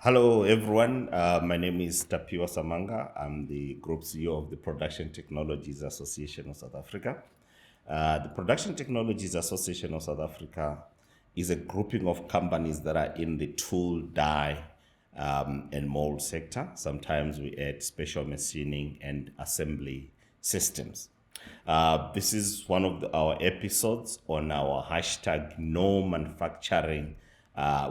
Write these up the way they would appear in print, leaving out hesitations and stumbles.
Hello, everyone. My name is Tapiwa Samanga. I'm the Group CEO of the Production Technologies Association of South Africa. The Production Technologies Association of South Africa is a grouping of companies that are in the tool, die, and mold sector. Sometimes we add special machining and assembly systems. This is one of our episodes on our hashtag No Manufacturing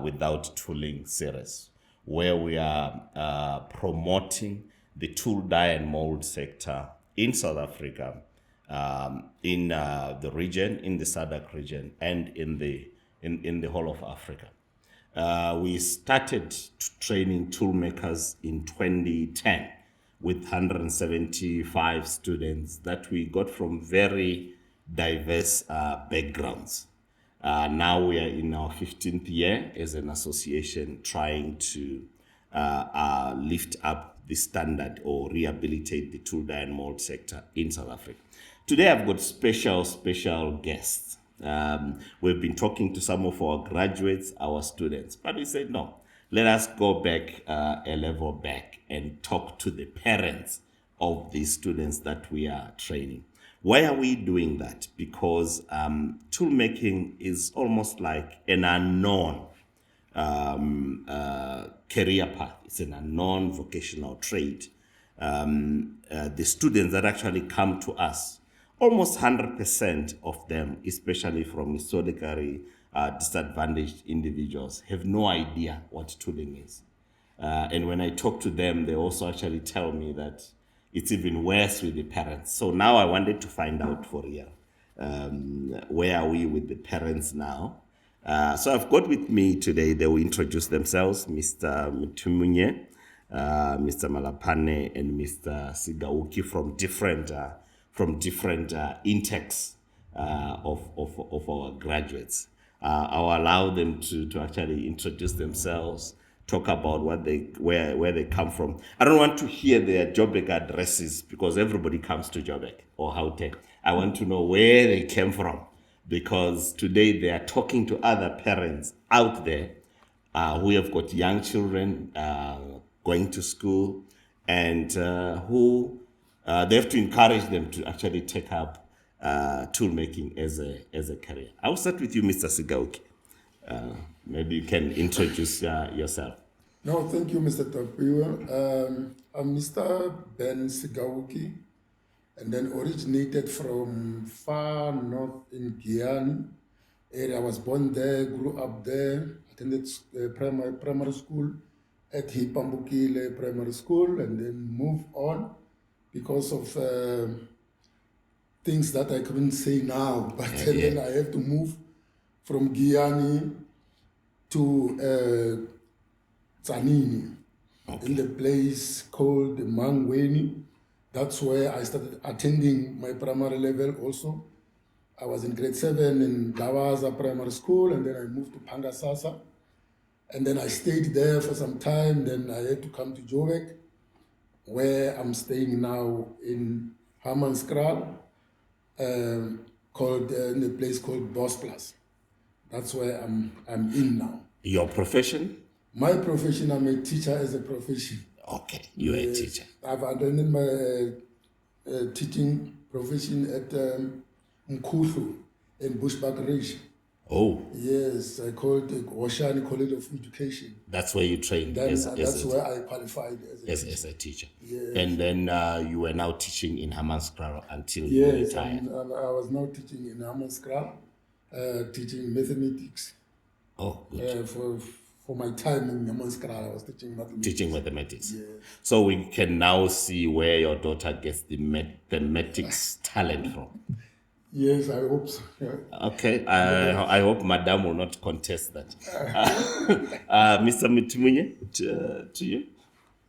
Without Tooling series, where we are promoting the tool, die, and mold sector in South Africa, in the region, in the SADC region, and in the whole of Africa. We started training toolmakers in 2010 with 175 students that we got from very diverse backgrounds. Now we are in our 15th year as an association, trying to lift up the standard or rehabilitate the tool, die, and mold sector in South Africa. Today I've got special guests. We've been talking to some of our graduates, our students, but we said no, let us go back a level back and talk to the parents of the students that we are training. Why are we doing that? Because toolmaking is almost like an unknown career path. It's an unknown vocational trade. The students that actually come to us, almost 100% of them, especially from historically disadvantaged individuals, have no idea what tooling is. And when I talk to them, they also actually tell me that it's even worse with the parents. So now I wanted to find out for real, where are we with the parents now? So I've got with me today, they will introduce themselves, Mr. Mutimunye, Mr. Malapane, and Mr. Sigauki from different intakes of our graduates. I'll allow them to actually introduce themselves, talk about where they come from. I don't want to hear their Joburg addresses because everybody comes to Joburg or Gauteng. I want to know where they came from, because today they are talking to other parents out there who have got young children going to school, and who they have to encourage them to actually take up tool making as a career. I'll start with you, Mr. Sigauki. Maybe you can introduce yourself. No, thank you, Mr. Tapiwa. I'm Mr. Ben Sigauki, and then originated from far north in Guyana area. I was born there, grew up there, attended primary school at Hipambukile Primary School, and then moved on because of things that I couldn't say now. But then I have to move from Guyana to Tzanini, in the place called Mangweni. That's where I started attending my primary level also. I was in grade 7 in Gawaza Primary School, and then I moved to Pangasasa. And then I stayed there for some time. Then I had to come to Joburg, where I'm staying now in Hammanskraal, in a place called Bosplas. That's where I'm in now. Your profession? My profession, I'm a teacher as a profession. Okay, you're a teacher. I've attended my teaching profession at Mkhuhlu in Bushbuck Ridge. Oh. Yes, I called it Oshani College of Education. That's where you trained that's where I qualified as a teacher. Yes. And then you were now teaching in Hammanskraal until you retired. Yes, I was now teaching in Hammanskraal, teaching mathematics. Oh, good. For my time in Hammanskraal, I was teaching mathematics. Teaching mathematics. Yes. So we can now see where your daughter gets the mathematics talent from. Yes, I hope so. Yeah. Okay, I hope Madam will not contest that. Mr. Mutimunye, to you.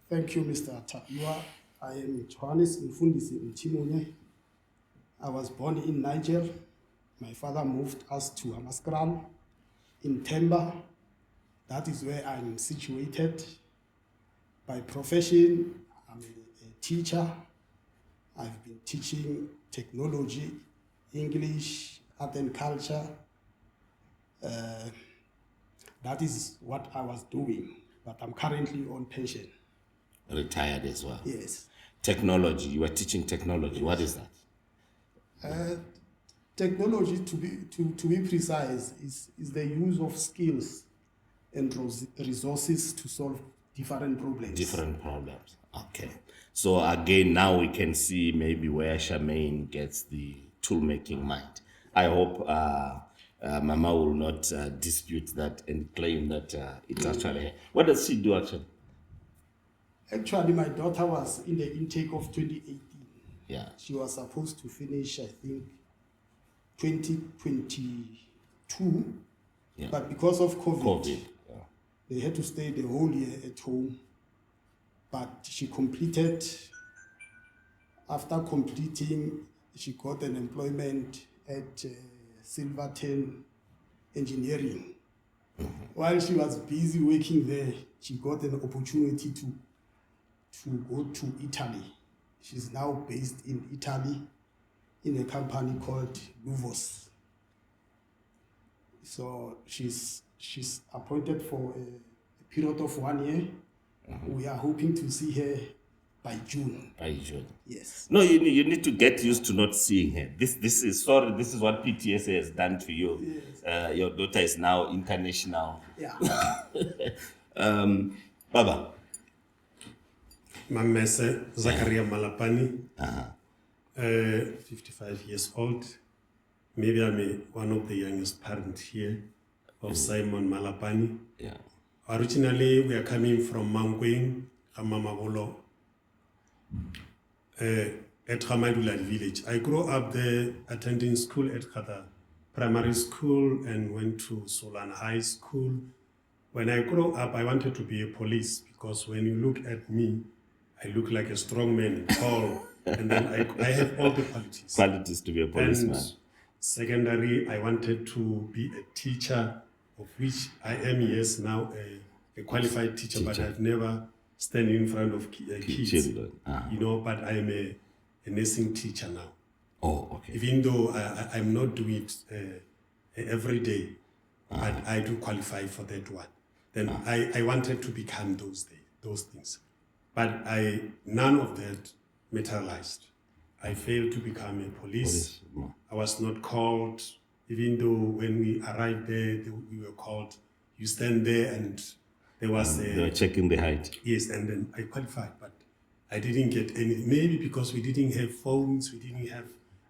Thank you, Mr. Tapiwa. I am Johannes Mfundisi Mutimunye. I was born in Niger. My father moved us to Hammanskraal in Temba. That is where I'm situated. By profession, I'm a teacher. I've been teaching technology, English, art and culture. That is what I was doing. but I'm currently on pension. Retired as well. Yes. Technology, you are teaching technology. What is that? Technology, to be precise, is the use of skills and resources to solve different problems. Different problems. Okay. So again, now we can see maybe where Charmaine gets the toolmaking mind. I hope Mama will not dispute that and claim that it's actually her. What does she do actually? Actually, my daughter was in the intake of 2018. Yeah. She was supposed to finish, I think, 2022. Yeah. But because of COVID, Yeah. they had to stay the whole year at home. But she completed, after completing, she got an employment at Silverton Engineering. While she was busy working there, she got an opportunity to go to Italy. She's now based in Italy in a company called Luvos. So she's appointed for a period of 1 year. We are hoping to see her by June. By June. Yes. No, you need to get used to not seeing her. This is what PtSA has done to you. Yes. Your daughter is now international. Yeah. Baba. Mamese Zakaria Malapani, 55 years old. Maybe I'm one of the youngest parents here of Simon Malapani. Yeah. Originally, we are coming from Mankweng, Amamabolo, at Hamadulad village. I grew up there attending school at Kata Primary School and went to Solan High School. When I grew up, I wanted to be a police because when you look at me, I look like a strong man, tall, and then I have all the qualities. Qualities to be a policeman. And secondary, I wanted to be a teacher, of which I am, yes, now a qualified teacher, but I've never stand in front of kids. Children. You know, but I'm a nursing teacher now. Oh, okay. Even though I'm not doing it every day, but I do qualify for that one. Then I wanted to become those things. But none of that materialized. I failed to become a police. I was not called, even though when we arrived there, we were called. You stand there and there was They were checking the height. Yes, and then I qualified, but I didn't get any, maybe because we didn't have phones, we didn't have,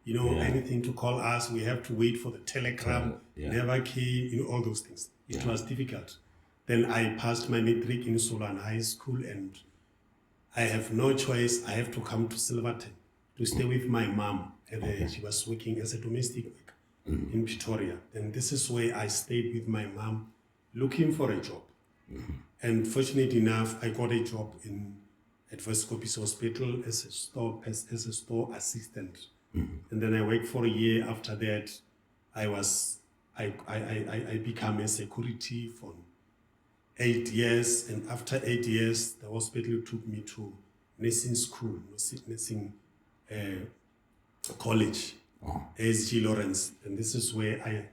anything to call us. We have to wait for the telegram, never came, all those things. It was difficult. Then I passed my matric in Solan High School and I have no choice. I have to come to Silverton to stay with my mom. And she was working as a domestic worker in Pretoria. And this is where I stayed with my mom looking for a job. And fortunately enough, I got a job at Vescopis Hospital as a store assistant. And then I worked for a year. After that, I became a security for 8 years, and after 8 years, the hospital took me to nursing school, nursing college, ASG Lawrence, and this is where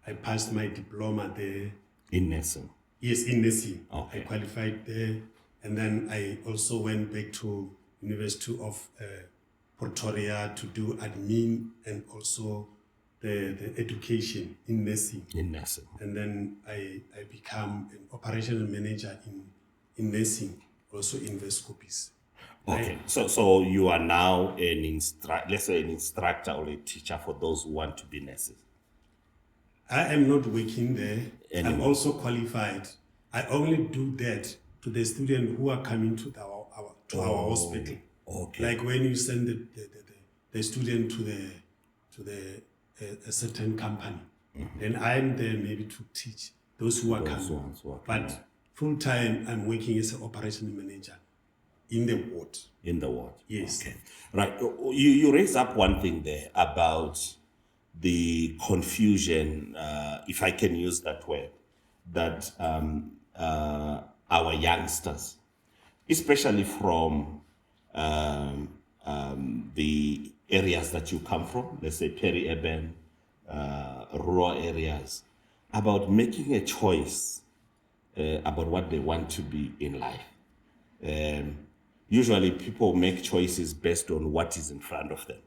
I passed my diploma there. In nursing? Yes, in nursing. Okay. I qualified there, and then I also went back to University of Pretoria to do admin and also the education in nursing. In nursing. And then I became an operational manager in nursing, also in Vescopis. Okay, so you are now an instructor or a teacher for those who want to be nurses. I am not working there. Anymore. I'm also qualified. I only do that to the students who are coming to our hospital. Okay. Like when you send the student to a certain company, then I'm there maybe to teach those who are coming. But full time, I'm working as an operational manager in the ward. In the ward. Yes. Okay. Right. You raise up one thing there about the confusion, if I can use that word, that our youngsters, especially from the areas that you come from, let's say peri-urban, rural areas, about making a choice about what they want to be in life. Usually people make choices based on what is in front of them.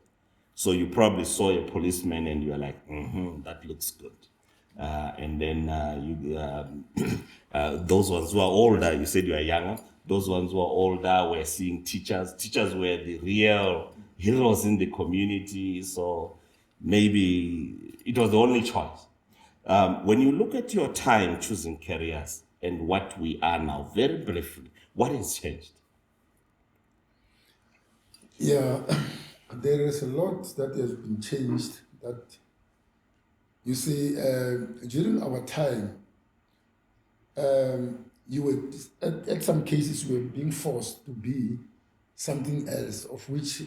So you probably saw a policeman and you're like, that looks good. And then those ones who are older, you said you are younger, those ones who are older were seeing teachers. Teachers were the real heroes in the community. So maybe it was the only choice. When you look at your time choosing careers and what we are now, very briefly, what has changed? Yeah, there is a lot that has been changed. That you see, during our time, you were at some cases you were being forced to be something else, of which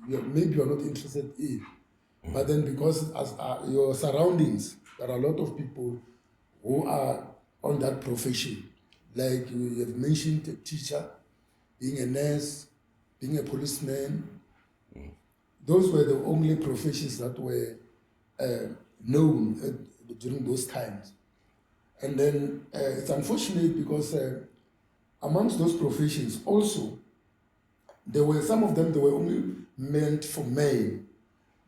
maybe you're not interested in. But then because as your surroundings, there are a lot of people who are on that profession. Like you have mentioned, a teacher, being a nurse, being a policeman. Those were the only professions that were known during those times. And then it's unfortunate because amongst those professions also, there were some of them that were only meant for men.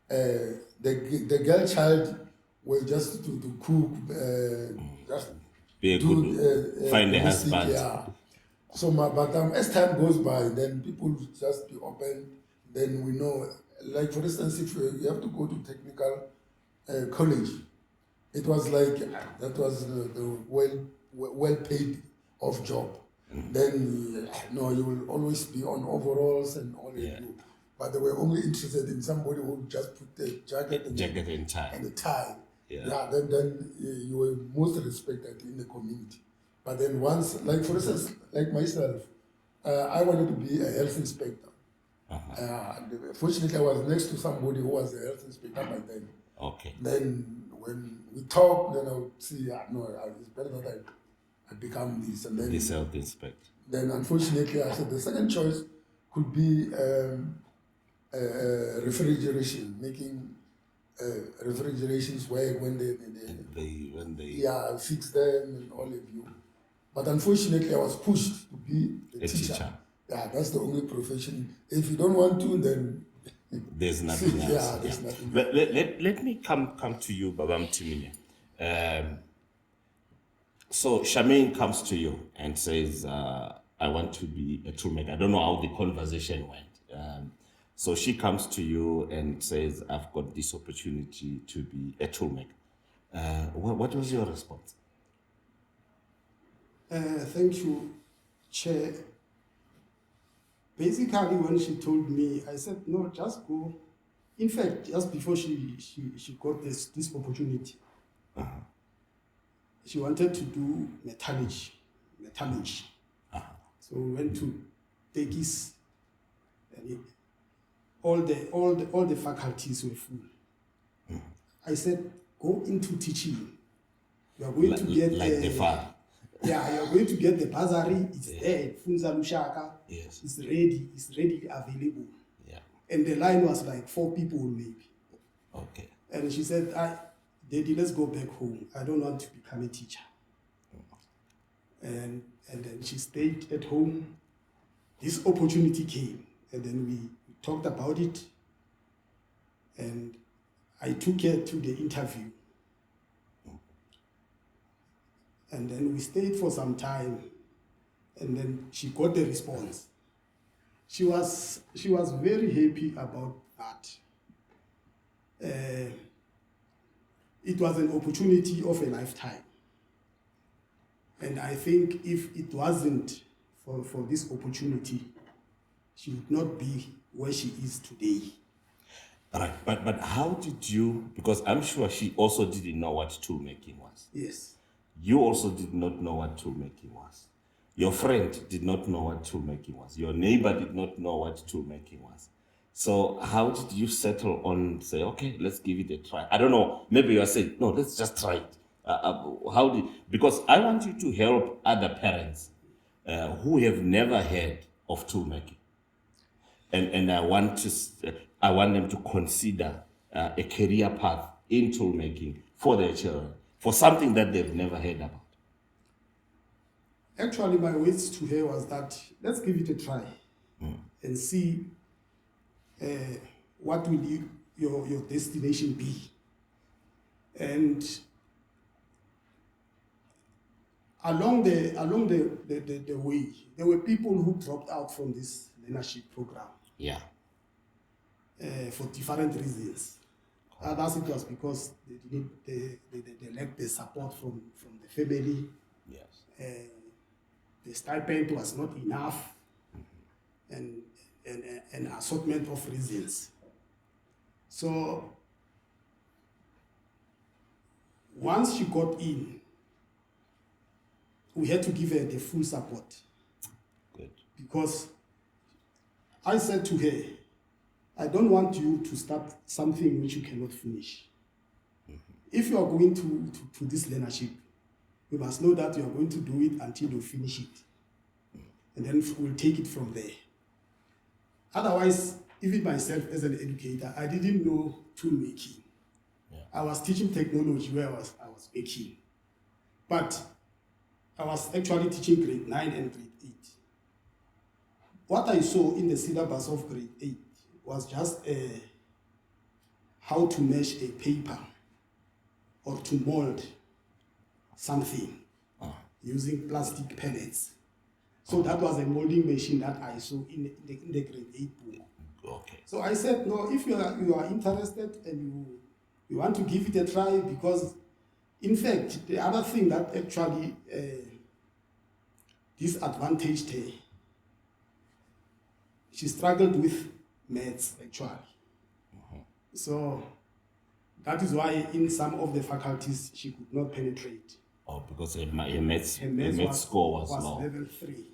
The girl child were just to cook, just Be a good, find a husband. Yeah. So, but as time goes by, then people just be open. Then we know, like for instance, if you have to go to technical college, it was like that was the well paid off job. Then you will always be on overalls and all that. But they were only interested in somebody who would just put the jacket and tie. And the tie. Yeah. Then you were most respected in the community. But then once, like for instance, like myself, I wanted to be a health inspector. Fortunately, I was next to somebody who was a health inspector by then. Okay. Then when we talk, then I would see, it's better that I become this. And then this health inspector. Then unfortunately, I said the second choice could be refrigeration, making refrigerations work when they fix them and all of you. But unfortunately, I was pushed to be a teacher. Yeah, that's the only profession. If you don't want to, then there's nothing else. Yeah, there's nothing. Let me come to you, Babam Timinya. So Charmaine comes to you and says, I want to be a toolmaker. I don't know how the conversation went. So she comes to you and says, I've got this opportunity to be a toolmaker. What was your response? Thank you, Chair. Basically, when she told me, I said, no, just go. In fact, just before she got this opportunity, she wanted to do metallurgy. So we went to Tekis, and all the faculties were full. I said, go into teaching. You are going to get the farm. Yeah, you are going to get the bursary. It's there. Funza Lushaka. Yes. It's ready. It's readily available. Yeah. And the line was like 4 people maybe. Okay. And she said, Daddy, let's go back home. I don't want to become a teacher. And then she stayed at home. This opportunity came. And then we talked about it. And I took her to the interview. And then we stayed for some time. And then she got the response. She was very happy about that. It was an opportunity of a lifetime. And I think if it wasn't for this opportunity, she would not be where she is today. Right, but how did you, because I'm sure she also didn't know what toolmaking was. Yes. You also did not know what toolmaking was. Your friend did not know what toolmaking was. Your neighbor did not know what toolmaking was. So how did you settle on, say, okay, let's give it a try? I don't know, maybe you are saying, no, let's just try it. Because I want you to help other parents who have never heard of toolmaking. And I want them to consider a career path in toolmaking for their children, for something that they've never heard about. Actually, my words to her was that let's give it a try and see what will your destination be. And along the way, there were people who dropped out from this leadership program Yeah. for different reasons. Others, it was because they lacked the support from the family. Yes. The stipend was not enough, and an assortment of reasons. So once she got in, we had to give her the full support, Good. because I said to her, I don't want you to start something which you cannot finish. If you are going to this leadership, you must know that you are going to do it until you finish it. And then we'll take it from there. Otherwise, even myself as an educator, I didn't know toolmaking. Yeah. I was teaching technology where I was making. But I was actually teaching grade 9 and grade 8. What I saw in the syllabus of grade 8 was just how to mesh a paper or to mold something using plastic pellets. So that was a molding machine that I saw in the grade 8 book. Okay. So I said, no, if you are interested and you want to give it a try, because in fact, the other thing that actually disadvantaged her, she struggled with maths actually. So that is why in some of the faculties she could not penetrate. Oh, because her maths Her score was low. level 3.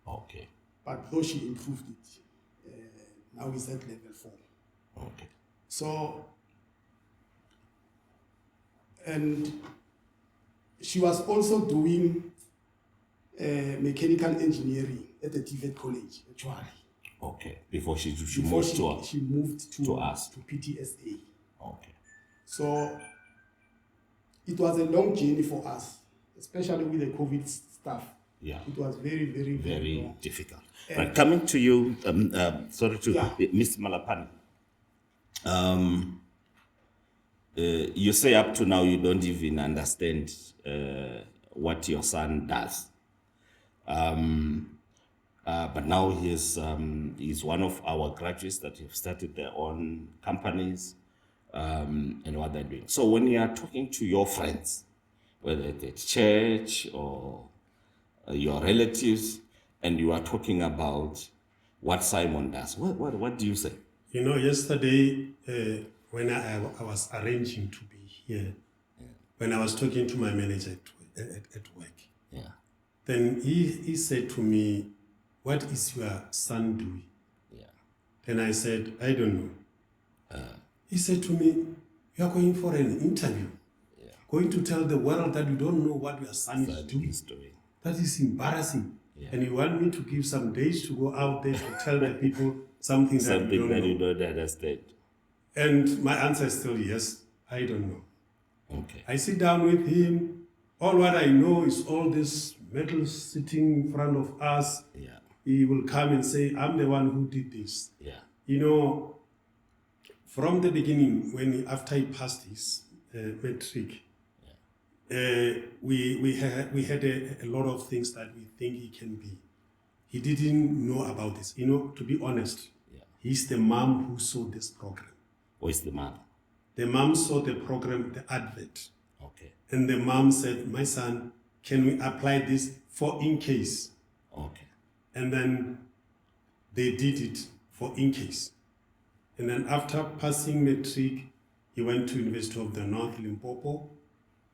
Okay. But though she improved it, now it's at level 4. Okay. So, and she was also doing mechanical engineering at the TVET college, actually. Okay. Before she Before moved to us. she moved to us. to PtSA. Okay. So it was a long journey for us, especially with the COVID stuff. Yeah. It was very, very, Very long. difficult. But coming to you, sorry to Mr. Malapani. You say up to now you don't even understand what your son does. But now he's one of our graduates that have started their own companies and what they're doing. So when you are talking to your friends, whether it's at church or your relatives, and you are talking about what Simon does, what do you say? You know, yesterday when I was arranging to be here, when I was talking to my manager at work, then he said to me, what is your son doing? Yeah. Then I said, I don't know. He said to me, you are going for an interview, going to tell the world that you don't know what your son is doing. That is embarrassing. Yeah. And you want me to give some days to go out there to tell the people something that you don't understand. And my answer is still yes, I don't know. Okay. I sit down with him. All what I know is all this metal sitting in front of us. Yeah. He will come and say, I'm the one who did this. Yeah. You know, from the beginning, after he passed his matric, we had a lot of things that we think he can be. He didn't know about this. You know, to be honest, he's the mom who saw this program. Who is the mom? The mom saw the program, the advert. Okay. And the mom said, my son, can we apply this for in case? Okay. And then they did it for in case. And then after passing matric, he went to University of the North, Limpopo.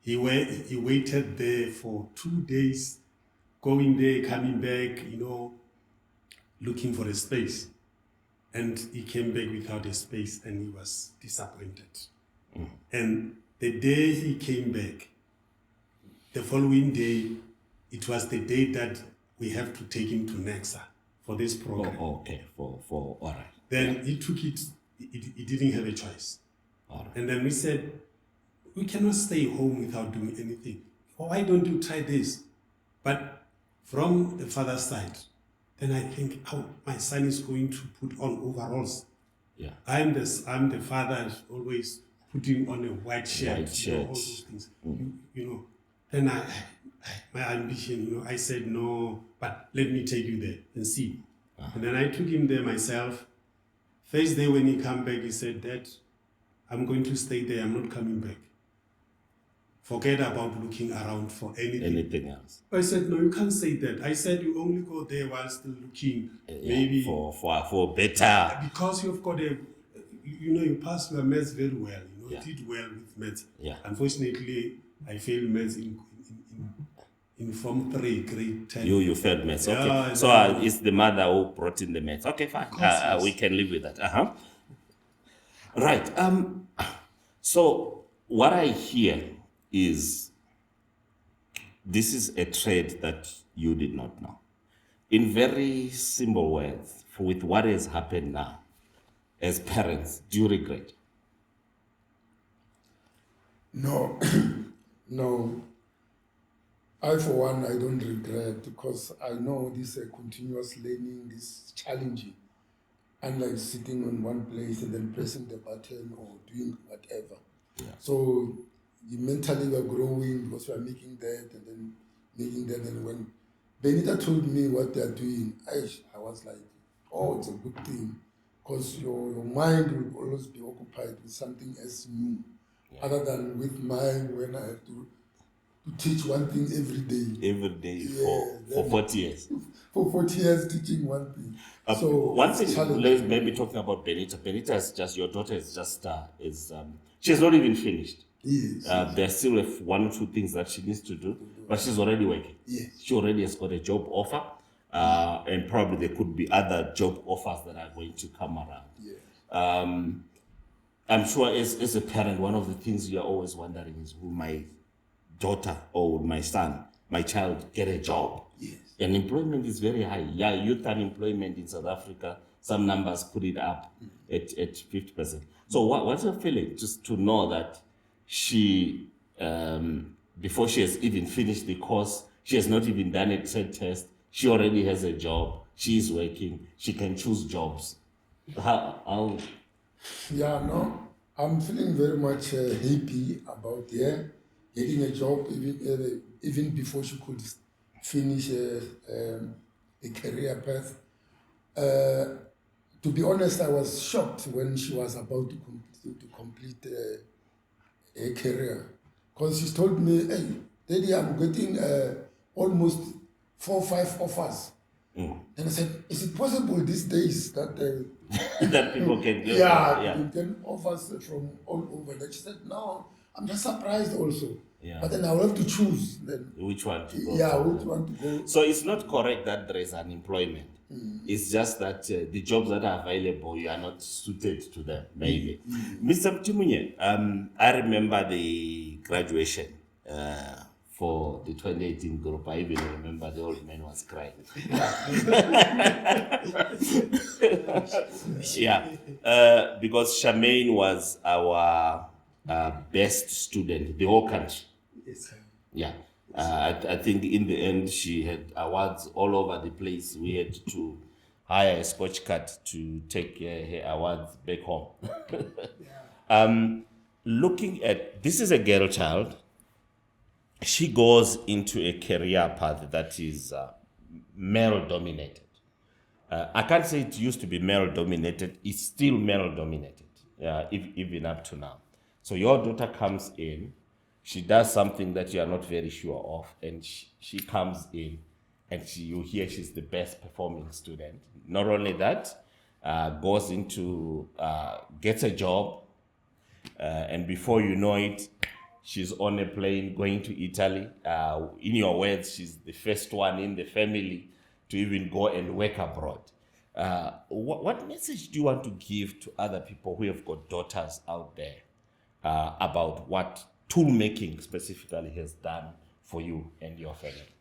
He waited there for 2 days, going there, coming back, you know, looking for a space. And he came back without a space and he was disappointed. And the day he came back, the following day, it was the day that we have to take him to Nexa for this program. Oh, okay, for all right. Then he took it, he didn't have a choice. All right. And then we said, we cannot stay home without doing anything. Why don't you try this? But from the father's side, then I think, oh, my son is going to put on overalls. Yeah. I'm the father who's always putting on a white shirt, White you know, shirt. all those things. You know, then my ambition, you know, I said no, but let me take you there and see. And then I took him there myself. First day when he came back, he said, Dad, I'm going to stay there. I'm not coming back. Forget about looking around for Anything else? I said, no, you can't say that. I said, you only go there while still looking, maybe for better. because you've got you passed your maths very well. You know, Yeah. did well with maths. Yeah. Unfortunately, I failed maths in Form 3, grade 10. You failed maths. Okay. Yeah, So it's the mother who brought in the maths. Okay, fine. Yes. We can live with that. Right. So what I hear is this is a trade that you did not know. In very simple words, with what has happened now, as parents, do you regret? No, no. I, for one, I don't regret because I know this continuous learning, this challenging, unlike sitting on one place and then pressing the button or doing whatever. Yeah. So you mentally were growing because we are making that and then making that. And when Benita told me what they are doing, I was like, oh, it's a good thing because your mind will always be occupied with something else new, other than with mine when I have to teach one thing every day. Every day for 40 years. For 40 years teaching one thing. So one thing, it's challenging. let's maybe talking about Benita. Benita is just, your daughter is just, she has not even finished. Yes. There's still one or two things that she needs to do, but she's already working. Yes. She already has got a job offer, and probably there could be other job offers that are going to come around. Yes. I'm sure as a parent, one of the things you're always wondering is, will my daughter or my son, my child, get a job? Yes. And employment is very high. Yeah, youth unemployment in South Africa, some numbers put it up at 50%. So what's your feeling just to know that she, before she has even finished the course, she has not even done a trade test, she already has a job, she is working, she can choose jobs. How Yeah, no, I'm feeling very much happy about getting a job even before she could finish a career path. To be honest, I was shocked when she was about to complete a career, because she told me, "Hey, Daddy, I'm getting almost 4 or 5 offers." And I said, "Is it possible these days that that people can get? you can offers from all over?" And she said, "No, I'm just surprised also. Yeah. But then I will have to choose then. Which one to go? Yeah, which one to go?" So it's not correct that there is unemployment. It's just that the jobs that are available, you are not suited to them, maybe. Mr. Mtimunye, I remember the graduation for the 2018 group. I even remember the old man was crying. Yeah, because Charmaine was our best student, the whole country. Yes. Yeah. I think in the end she had awards all over the place. We had to hire a sports cart to take her awards back home. Looking at, this is a girl child. She goes into a career path that is male dominated. I can't say it used to be male dominated. It's still male dominated, even up to now. So your daughter comes in, she does something that you are not very sure of, and she comes in, and you hear she's the best performing student. Not only that, goes into, gets a job, and before you know it, she's on a plane going to Italy. In your words, she's the first one in the family to even go and work abroad. What message do you want to give to other people who have got daughters out there about what toolmaking specifically has done for you and your family?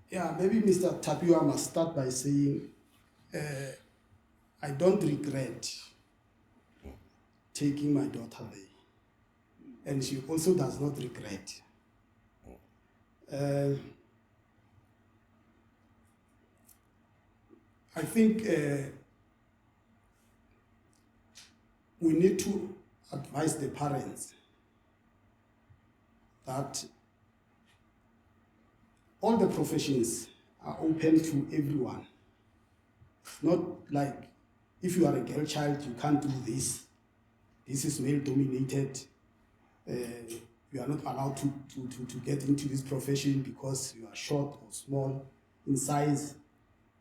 Yeah, maybe Mr. Tapio, I must start by saying I don't regret taking my daughter there. And she also does not regret. I think we need to advise the parents that all the professions are open to everyone. It's not like if you are a girl child, you can't do this. This is male dominated. You are not allowed to get into this profession because you are short or small in size.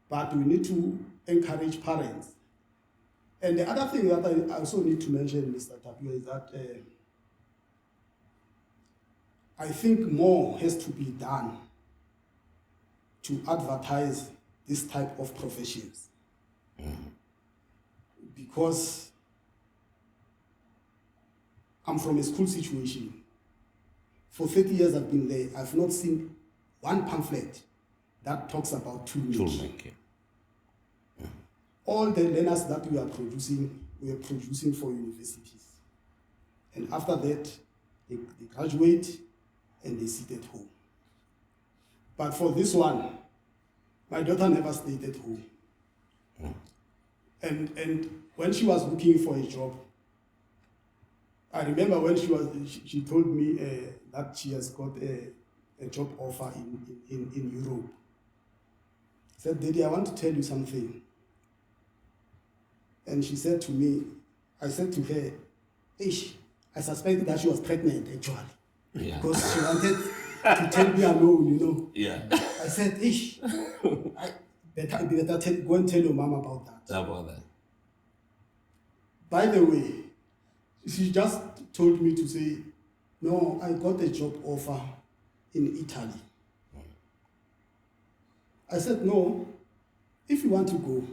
But we need to encourage parents. And the other thing that I also need to mention, Mr. Tapio, is that I think more has to be done to advertise this type of professions. Because I'm from a school situation. For 30 years I've been there, I've not seen one pamphlet that talks about toolmaking. All the learners that we are producing for universities. And after that, they graduate and they sit at home. But for this one, my daughter never stayed at home. And when she was looking for a job, I remember when she told me that she has got a job offer in Europe. I said, Daddy, I want to tell you something. And she said to me, I said to her, Ish, I suspected that she was pregnant actually. Yeah. Because she wanted to tell me alone, you know. Yeah. I said, Ish, I better go and tell your mom about that. About that. By the way, she just told me to say, no, I got a job offer in Italy. I said, no, if you want to go,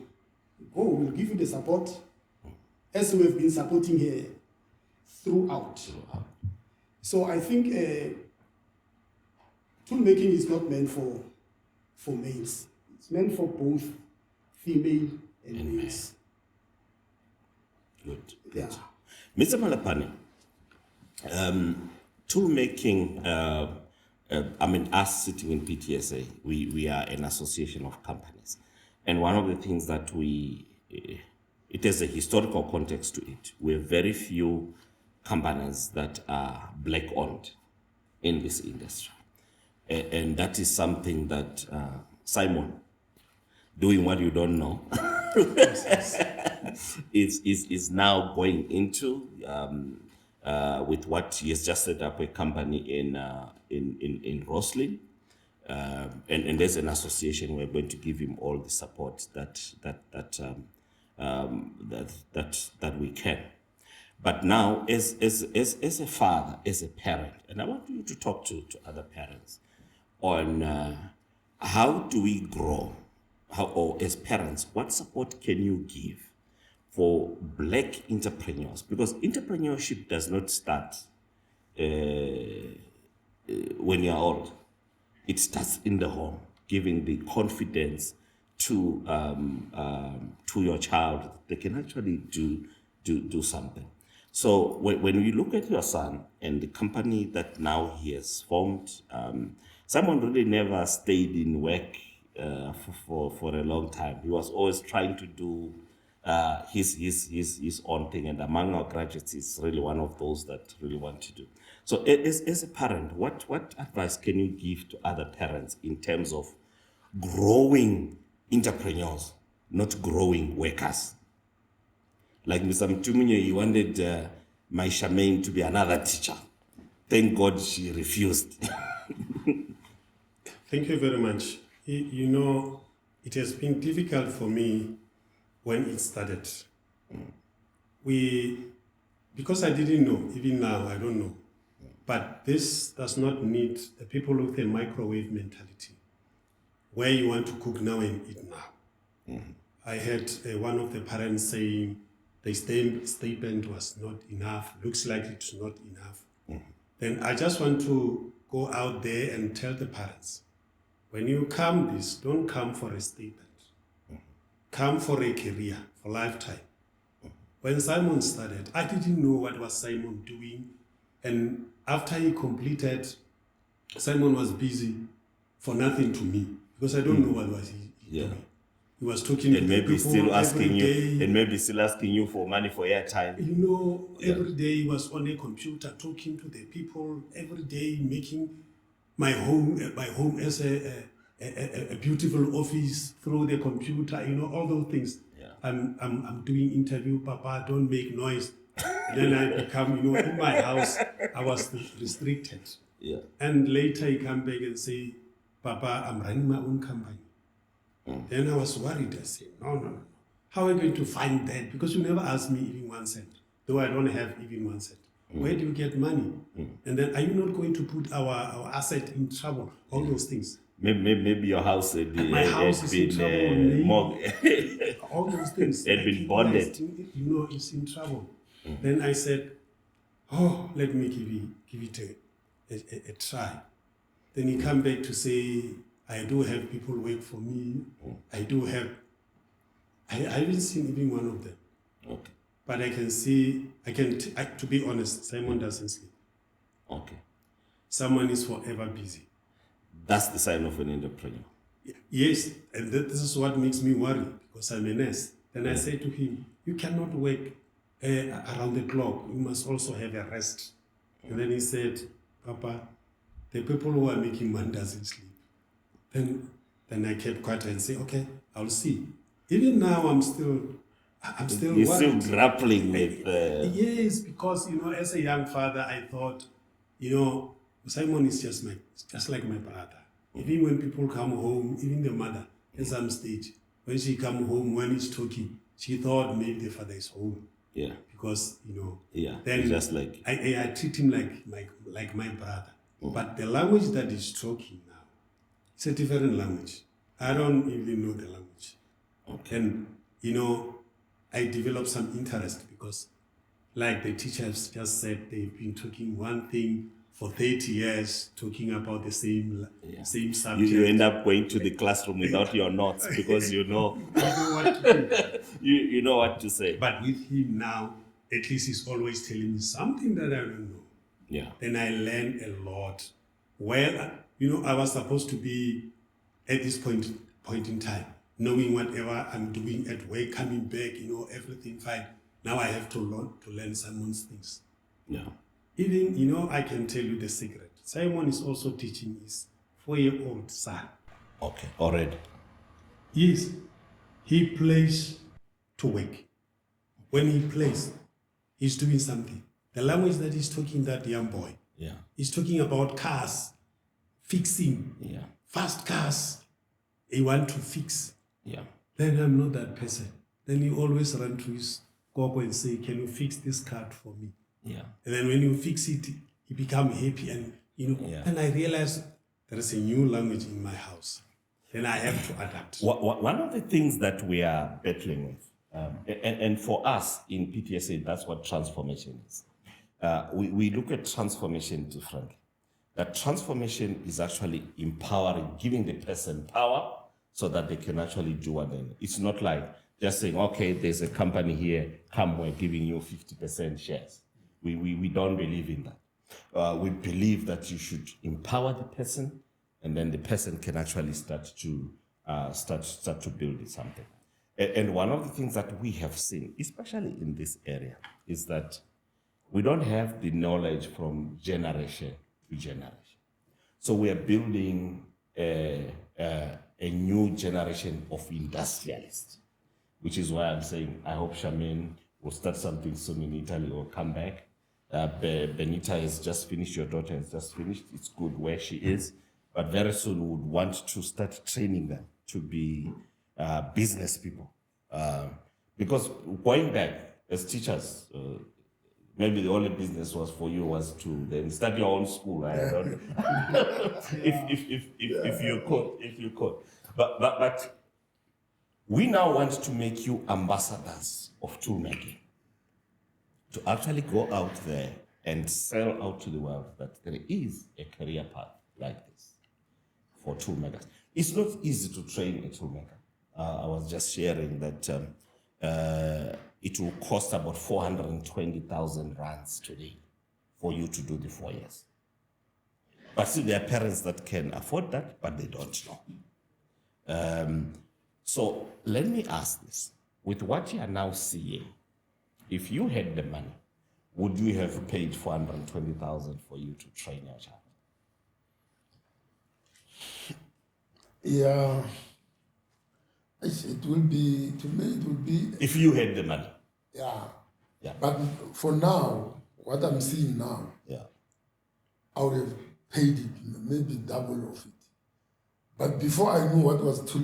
we'll give you the support, as we have been supporting her throughout. So I think toolmaking is not meant for males. It's meant for both female and males. Good. Yeah. Mr. Malapane, toolmaking, I mean, us sitting in PtSA, we are an association of companies. And one of the things that it has a historical context to it. We have very few companies that are black-owned in this industry. And that is something that Simon, doing what you don't know, is now going into with what he has just set up a company in Roslyn. And there's an association. We're going to give him all the support that we can. But now, as a father, as a parent, and I want you to talk to other parents on how do we grow, or as parents, what support can you give for black entrepreneurs? Because entrepreneurship does not start when you're old. It starts in the home, giving the confidence to your child that they can actually do something. So when we look at your son and the company that now he has formed, Simon really never stayed in work for a long time. He was always trying to do his own thing, and among our graduates, he's really one of those that really want to do. So as a parent, what advice can you give to other parents in terms of growing entrepreneurs, not growing workers? Like Mr. Mtuminye, he wanted my Charmaine to be another teacher. Thank God she refused. Thank you very much. You know, it has been difficult for me when it started. Because I didn't know, even now I don't know. But this does not need the people with a microwave mentality, where you want to cook now and eat now. I heard one of the parents saying the statement was not enough, looks like it's not enough. Then I just want to go out there and tell the parents, when you come this, don't come for a statement. Come for a career, for lifetime. When Simon started, I didn't know what was Simon doing. And after he completed, Simon was busy for nothing to me, because I don't know what was he doing. He was talking And to the maybe people still asking every you, day. and maybe still asking you for money for airtime. You know, every day he was on a computer talking to the people, every day making my home as a beautiful office through the computer, you know, all those things. Yeah. I'm doing interview, Papa, don't make noise. Then I become, you know, in my house, I was restricted. Yeah. And later he come back and say, Papa, I'm running my own company. Then I was worried. I said, no. How are you going to find that? Because you never asked me even 1 cent, though I don't have even 1 cent. Where do you get money? And then are you not going to put our asset in trouble? All those things. Maybe your house had been, My house is in trouble. All those things. Had been bonded. You know, it's in trouble. Then I said, oh, let me give it a try. Then he come back to say, I do have people work for me. I haven't seen even one of them. Okay. But I can see, to be honest, Simon doesn't sleep. Okay. Someone is forever busy. That's the sign of an entrepreneur. Yes, and this is what makes me worry, because I'm a nurse. Then I say to him, you cannot work around the clock. You must also have a rest. And then he said, Papa, the people who are making money doesn't sleep. Then I kept quiet and say, okay, I'll see. Even now, I'm still You're worried. still grappling with. Yes, because, you know, as a young father, I thought, you know, Simon is just like my brother. Even when people come home, even the mother, at some stage, when she come home, when he's talking, she thought maybe the father is home. Yeah. Because, you know, Yeah. then Just like. I treat him like my brother. But the language that he's talking now, it's a different language. I don't even know the language. Okay. And, you know, I developed some interest because, like the teachers just said, they've been talking one thing for 30 years, talking about the same subject. You end up going to the classroom without your notes because you know what to do. you know what to say. But with him now, at least he's always telling me something that I don't know. Yeah. Then I learned a lot. Well, you know, I was supposed to be at this point in time, knowing whatever I'm doing at work, coming back, you know, everything fine. Now I have to learn Simon's things. Yeah. Even, you know, I can tell you the secret. Simon is also teaching his 4-year-old son. Okay. Already. Yes, he plays to work. When he plays, he's doing something. The language that he's talking, that young boy, Yeah. he's talking about cars, fixing, Yeah. fast cars. He want to fix. Yeah. Then I'm not that person. Then he always run to his gogo and say, can you fix this car for me? Yeah. And then when you fix it, he become happy. And, you know, Yeah. then I realized there is a new language in my house. Then I have to adapt. One of the things that we are battling with, and for us in PtSA, that's what transformation is. We look at transformation differently. That transformation is actually empowering, giving the person power so that they can actually do what they need. It's not like just saying, okay, there's a company here, come, we're giving you 50% shares. We don't believe in that. We believe that you should empower the person, and then the person can actually start to build something. And one of the things that we have seen, especially in this area, is that we don't have the knowledge from generation to generation. So we are building a new generation of industrialists, which is why I'm saying I hope Charmaine will start something soon in Italy or come back. Benita has just finished, your daughter has just finished. It's good where she is, but very soon we would want to start training them to be business people. Because going back as teachers, maybe the only business was for you was to then start your own school. I don't know. if you could. But we now want to make you ambassadors of toolmaking, to actually go out there and sell out to the world that there is a career path like this for toolmakers. It's not easy to train a toolmaker. I was just sharing that it will cost about 420,000 rands today for you to do the 4 years. But still, there are parents that can afford that, but they don't know. So let me ask this. With what you are now seeing, if you had the money, would you have paid 420,000 for you to train your child? Yeah, it will be, to me, it will be, If you had the money. yeah. Yeah. But for now, what I'm seeing now, Yeah. I would have paid it, maybe double of it. But before I knew what was To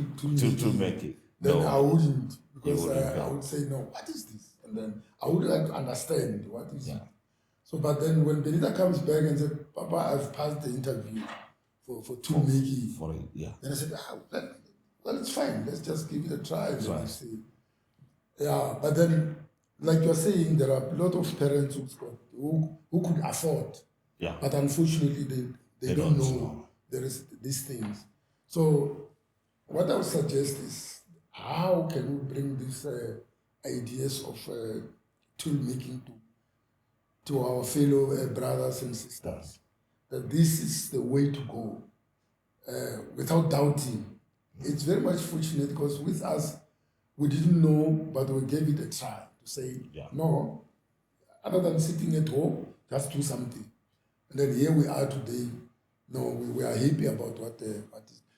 make it. then No. I wouldn't, because wouldn't I pay. would say, no, what is this? And then I would like to understand what is Yeah. it. So, but then when Benita comes back and said, Papa, I've passed the interview for toolmaking. For it, yeah. Then I said, well, it's fine. Let's just give it a try. And right. see. Yeah, but then, like you're saying, there are a lot of parents who could afford. Yeah. But unfortunately, they don't know there is these things. So what I would suggest is, how can we bring these ideas of tool making to our fellow brothers and sisters? That this is the way to go, without doubting. It's very much fortunate because with us, we didn't know, but we gave it a try to say, no, other than sitting at home, just do something. And then here we are today. No, we are happy about what is.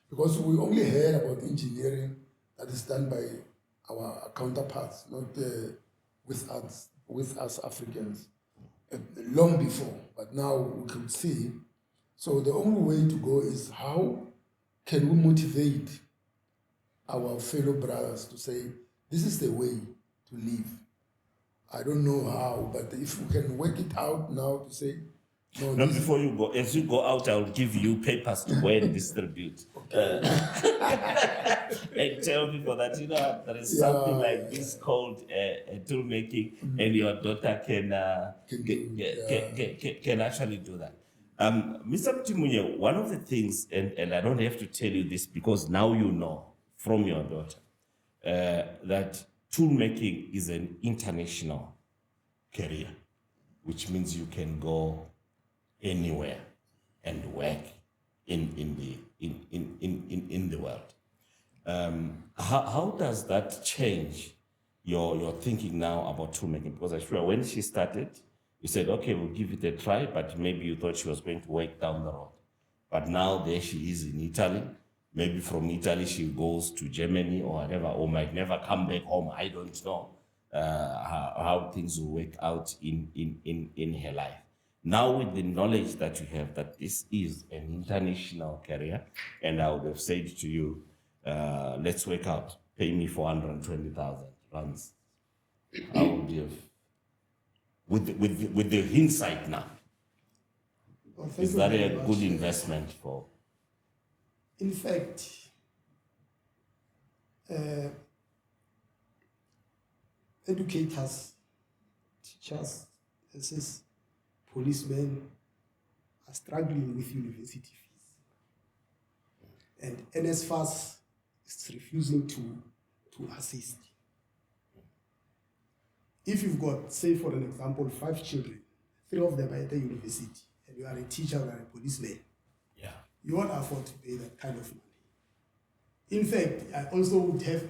Because we only heard about engineering that is done by our counterparts, not with us Africans, long before. But now we can see. So the only way to go is, how can we motivate our fellow brothers to say, this is the way to live? I don't know how, but if we can work it out now to say, no, Not before you go. As you go out, I'll give you papers to go and distribute. And tell people that, there is something like this called toolmaking, and your daughter can actually do that. Mr. Mtimunye, one of the things, and I don't have to tell you this because now you know from your daughter, that toolmaking is an international career, which means you can go anywhere and work in the world. How does that change your thinking now about toolmaking? Because I'm sure when she started, you said, okay, we'll give it a try, but maybe you thought she was going to work down the road. But now there she is in Italy. Maybe from Italy she goes to Germany or whatever, or might never come back home. I don't know how things will work out in her life. Now with the knowledge that you have that this is an international career, and I would have said to you, let's work out, pay me 420,000 rands. I would have, with the hindsight now, Well, thank is you that very a much. good investment for? In fact, educators, teachers, nurses, policemen are struggling with university fees. And NSFAS is refusing to assist. If you've got, say for an example, 5 children, 3 of them are at the university, and you are a teacher or a policeman, you won't afford to pay that kind of money. In fact, I also would have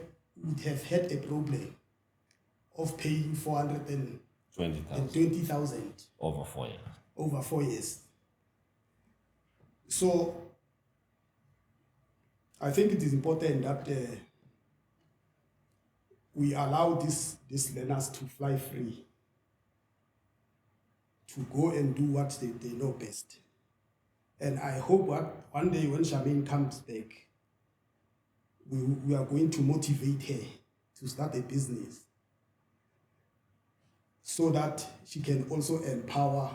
had a problem of paying 420,000 over 4 years. over 4 years. So I think it is important that we allow these learners to fly free, to go and do what they know best. And I hope one day when Charmaine comes back, we are going to motivate her to start a business so that she can also empower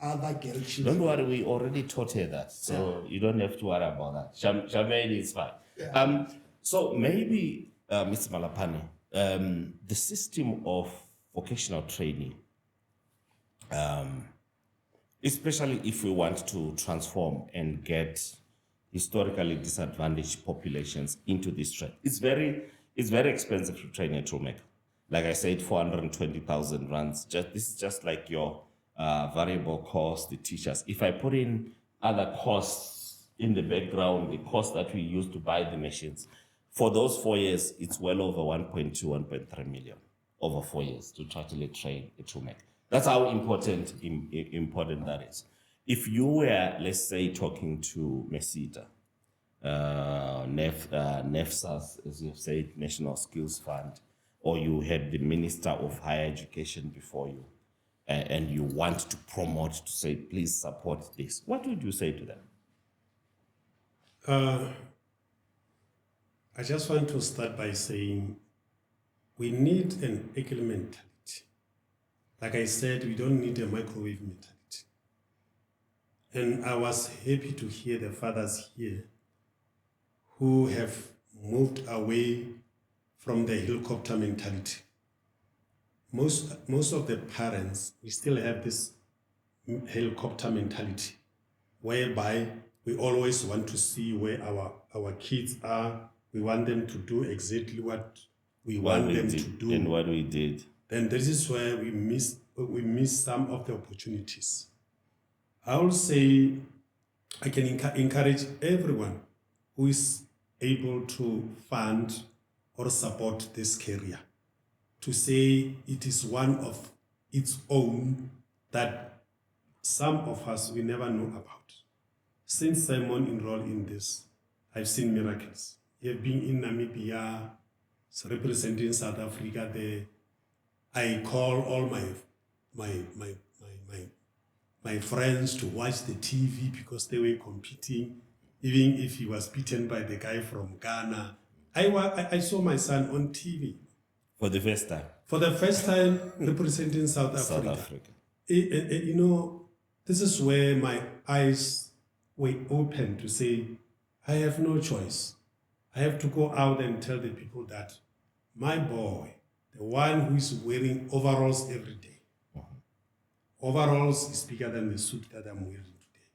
other girl children. Don't worry, we already taught her that, so you don't have to worry about that. Charmaine is fine. Yeah. So maybe, Mr. Malapane, the system of vocational training, especially if we want to transform and get historically disadvantaged populations into this trade, it's very expensive to train a toolmaker. Like I said, 420,000 rands. This is just like your variable cost, the teachers. If I put in other costs in the background, the cost that we use to buy the machines, For those 4 years, it's well over 1.2, 1.3 million over 4 years to actually train a toolmaker. That's how important that is. If you were, let's say, talking to Mesita, NEFSAS, as you've said, National Skills Fund, or you had the Minister of Higher Education before you, and you want to promote, to say, please support this, what would you say to them? I just want to start by saying we need an agile mentality. Like I said, we don't need a microwave mentality. And I was happy to hear the fathers here who have moved away from the helicopter mentality. Most of the parents, we still have this helicopter mentality, whereby we always want to see where our kids are. We want them to do exactly what we want them to do. And what we did. Then this is where we miss some of the opportunities. I will say I can encourage everyone who is able to fund or support this career to say it is one of its own that some of us we never know about. Since Simon enrolled in this, I've seen miracles. You've been in Namibia, representing South Africa there. I call all my friends to watch the TV because they were competing, even if he was beaten by the guy from Ghana. I saw my son on TV. For the first time? For the first time representing South Africa. You know, this is where my eyes were open to say, I have no choice. I have to go out and tell the people that my boy, the one who is wearing overalls every day, overalls is bigger than the suit that I'm wearing today.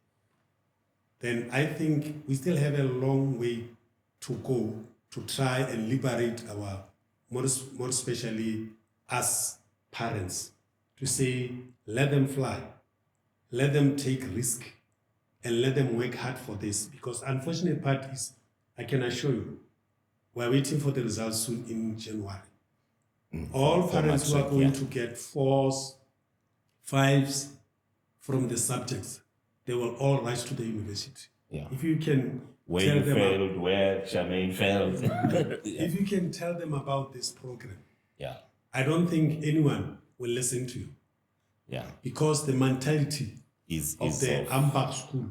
Then I think we still have a long way to go to try and liberate our, more especially us parents, to say, let them fly, let them take risk, and let them work hard for this. Because unfortunate part is, I can assure you, we're waiting for the results soon in January. All parents who are going to get 4s, 5s from the subjects, they will all rise to the university. Yeah. If you can where tell you them failed, where Charmaine failed. if you can tell them about this program, yeah, I don't think anyone will listen to you. Yeah. Because the mentality of the Ambach school,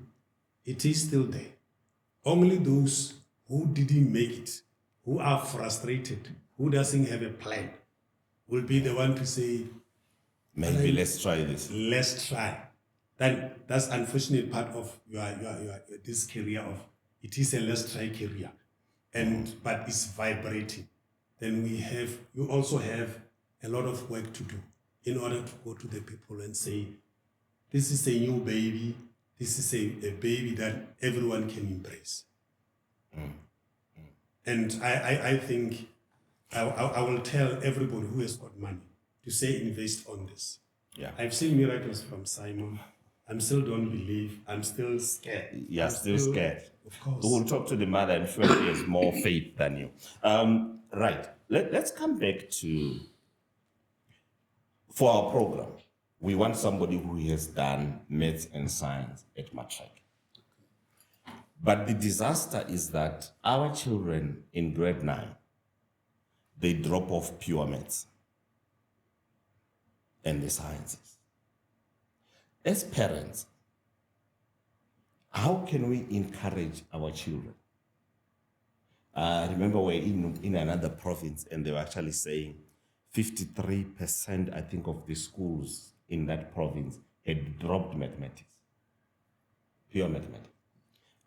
it is still there. Only those who didn't make it, who are frustrated, who doesn't have a plan, will be the one to say, maybe let's try this. Let's try. That's unfortunate part of your this career of it is a let's try career, but it's vibrating. Then you also have a lot of work to do in order to go to the people and say, this is a new baby. This is a baby that everyone can embrace. And I think I will tell everybody who has got money to say invest on this. Yeah. I've seen miracles from Simon. I still don't believe. I'm still scared. Yeah, still scared. Of course. We'll talk to the mother and sure she has more faith than you. Right. Let's come back to, for our program, we want somebody who has done maths and science at matric. But the disaster is that our children in grade 9, they drop off pure maths and the sciences. As parents, how can we encourage our children? I remember we're in another province and they were actually saying 53%, I think, of the schools in that province had dropped mathematics, pure mathematics.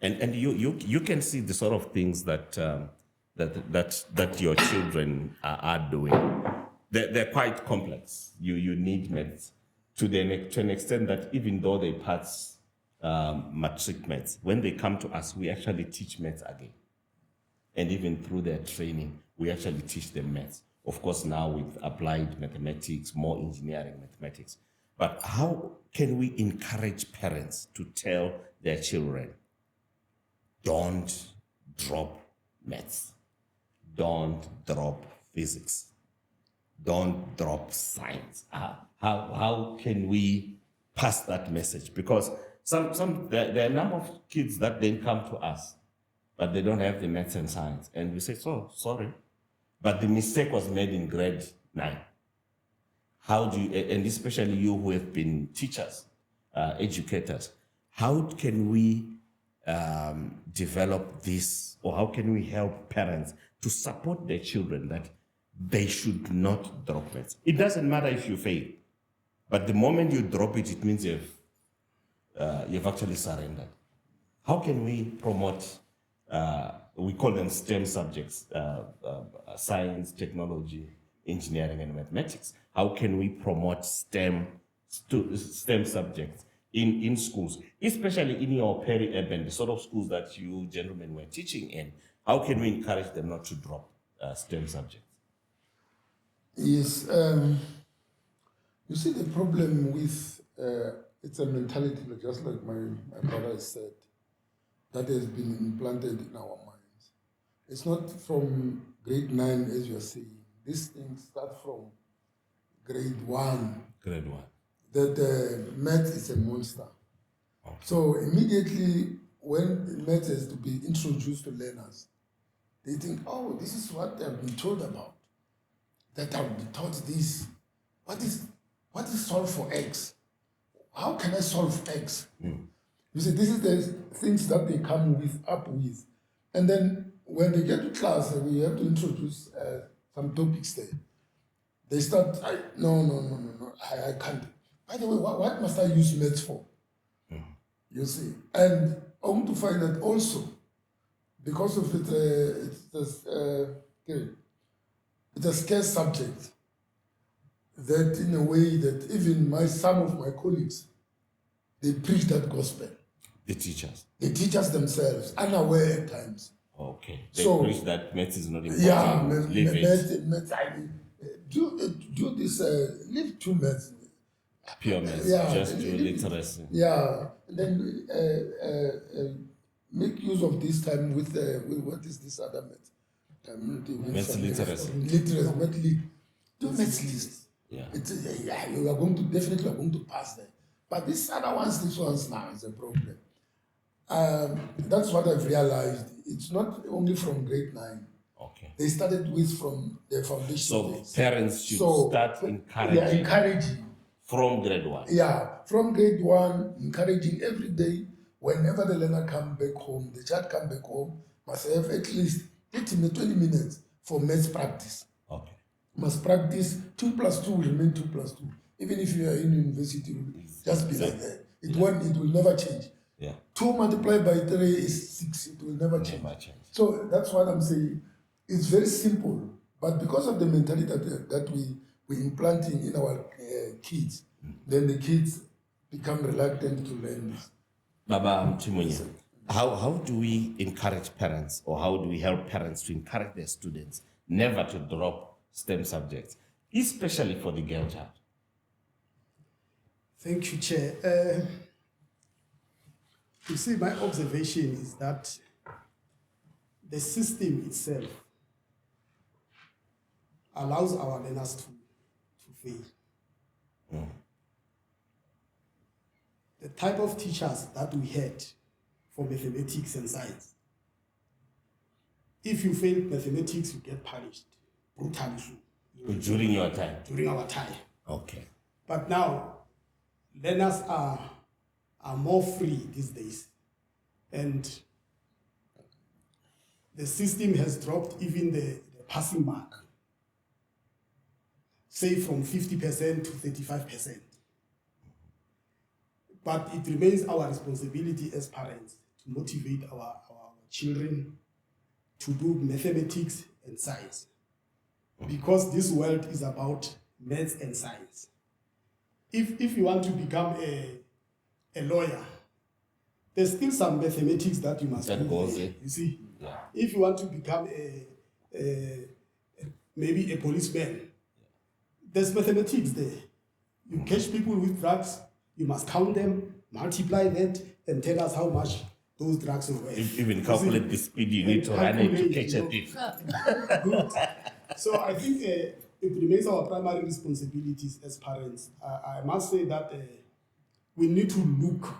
And you can see the sort of things that your children are doing. They're quite complex. You need maths to an extent that even though they pass matric maths, when they come to us, we actually teach maths again. And even through their training, we actually teach them maths. Of course, now with applied mathematics, more engineering mathematics. But how can we encourage parents to tell their children, don't drop maths? don't drop physics, don't drop science. How can we pass that message? Because there are a number of kids that then come to us, but they don't have the maths and science. And we say, so, sorry, but the mistake was made in grade 9. How do you, and especially you who have been teachers, educators, how can we develop this, or how can we help parents to support their children that they should not drop maths? It doesn't matter if you fail, but the moment you drop it, it means you've actually surrendered. How can we promote, we call them STEM subjects, science, technology, engineering, and mathematics. How can we promote STEM subjects in schools, especially in your peri-urban, the sort of schools that you gentlemen were teaching in? How can we encourage them not to drop STEM subjects? Yes, you see the problem with, it's a mentality, just like my brother has said, that has been implanted in our minds. It's not from grade 9, as you are saying. These things start from grade 1. Grade 1. That math is a monster. Okay. So immediately when math has to be introduced to learners, they think, oh, this is what they've been told about. That I've been taught this. What is solve for X? How can I solve X? You see, this is the things that they come up with. And then when they get to class, we have to introduce some topics there. They start, no, I can't. By the way, what must I use maths for? You see. And I want to find that also, because of it's a scarce subject, that in a way that even some of my colleagues, they preach that gospel. The teachers? The teachers themselves, unaware at times. Okay. They preach that maths is not important. Yeah, maths. Do this, leave 2 maths. Pure maths, just do literacy. Yeah, and then make use of this time with what is this other math? Maths literacy. Literacy, do maths list. Yeah. We are definitely going to pass there. But these ones now is a problem. That's what I've realized. It's not only from grade 9. Okay. They started with from the foundation. So days. parents should start encouraging from grade 1. Yeah, from grade 1, encouraging every day. Whenever the learner comes back home, the child comes back home, must have at least 20 minutes for maths practice. Okay. Must practice 2 plus 2 will remain 2 plus 2. Even if you are in university, it will just be like that. It will never change. Yeah. 2 multiplied by 3 is 6. It will never change. So that's what I'm saying. It's very simple, but because of the mentality that we're implanting in our kids, then the kids become reluctant to learn this. Baba Mchimunye, how do we encourage parents, or how do we help parents to encourage their students never to drop STEM subjects, especially for the girl child? Thank you, Chair. You see, my observation is that the system itself allows our learners to fail. The type of teachers that we had for mathematics and science, if you fail mathematics, you get punished brutally. During your time? During our time. Okay. But now, learners are more free these days. And the system has dropped even the passing mark, say from 50% to 35%. But it remains our responsibility as parents to motivate our children to do mathematics and science. Because this world is about maths and science. If you want to become a lawyer, there's still some mathematics that you must do. You see, yeah. If you want to become maybe a policeman, there's mathematics there. You catch people with drugs, you must count them, multiply that, and tell us how much those drugs away. Even calculate the speed you need to run it to catch a thief. Good. So I think it remains our primary responsibilities as parents. I must say that we need to look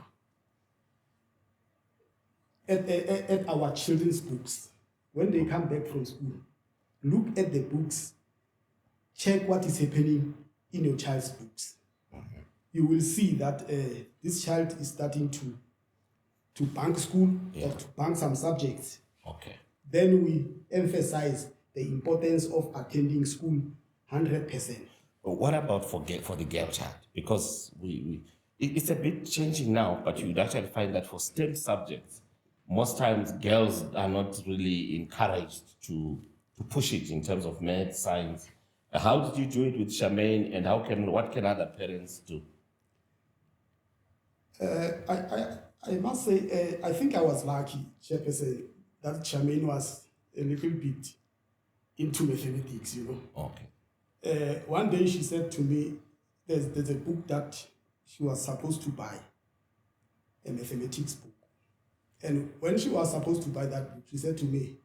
at our children's books when they come back from school. Look at the books, check what is happening in your child's books. You will see that this child is starting to bunk school or to bunk some subjects. Okay. Then we emphasize the importance of attending school 100%. But what about for the girl child? Because it's a bit changing now, but you'd actually find that for STEM subjects, most times girls are not really encouraged to push it in terms of math, science. How did you do it with Charmaine, and what can other parents do? I must say, I think I was lucky, Chairperson, that Charmaine was a little bit into mathematics, Okay. One day she said to me, there's a book that she was supposed to buy, a mathematics book. And when she was supposed to buy that book, she said to me,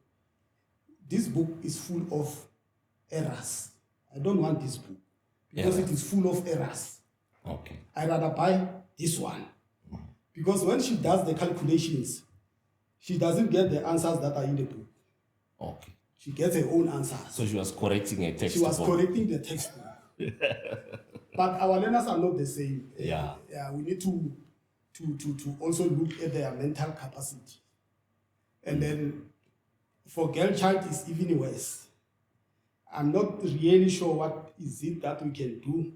this book is full of errors. I don't want this book because it is full of errors. Okay. I'd rather buy this one. Because when she does the calculations, she doesn't get the answers that are in the book. Okay. She gets her own answers. So she was correcting a textbook. She was correcting the textbook. But our learners are not the same. Yeah. We need to also look at their mental capacity. And then for girl child, it's even worse. I'm not really sure what is it that we can do,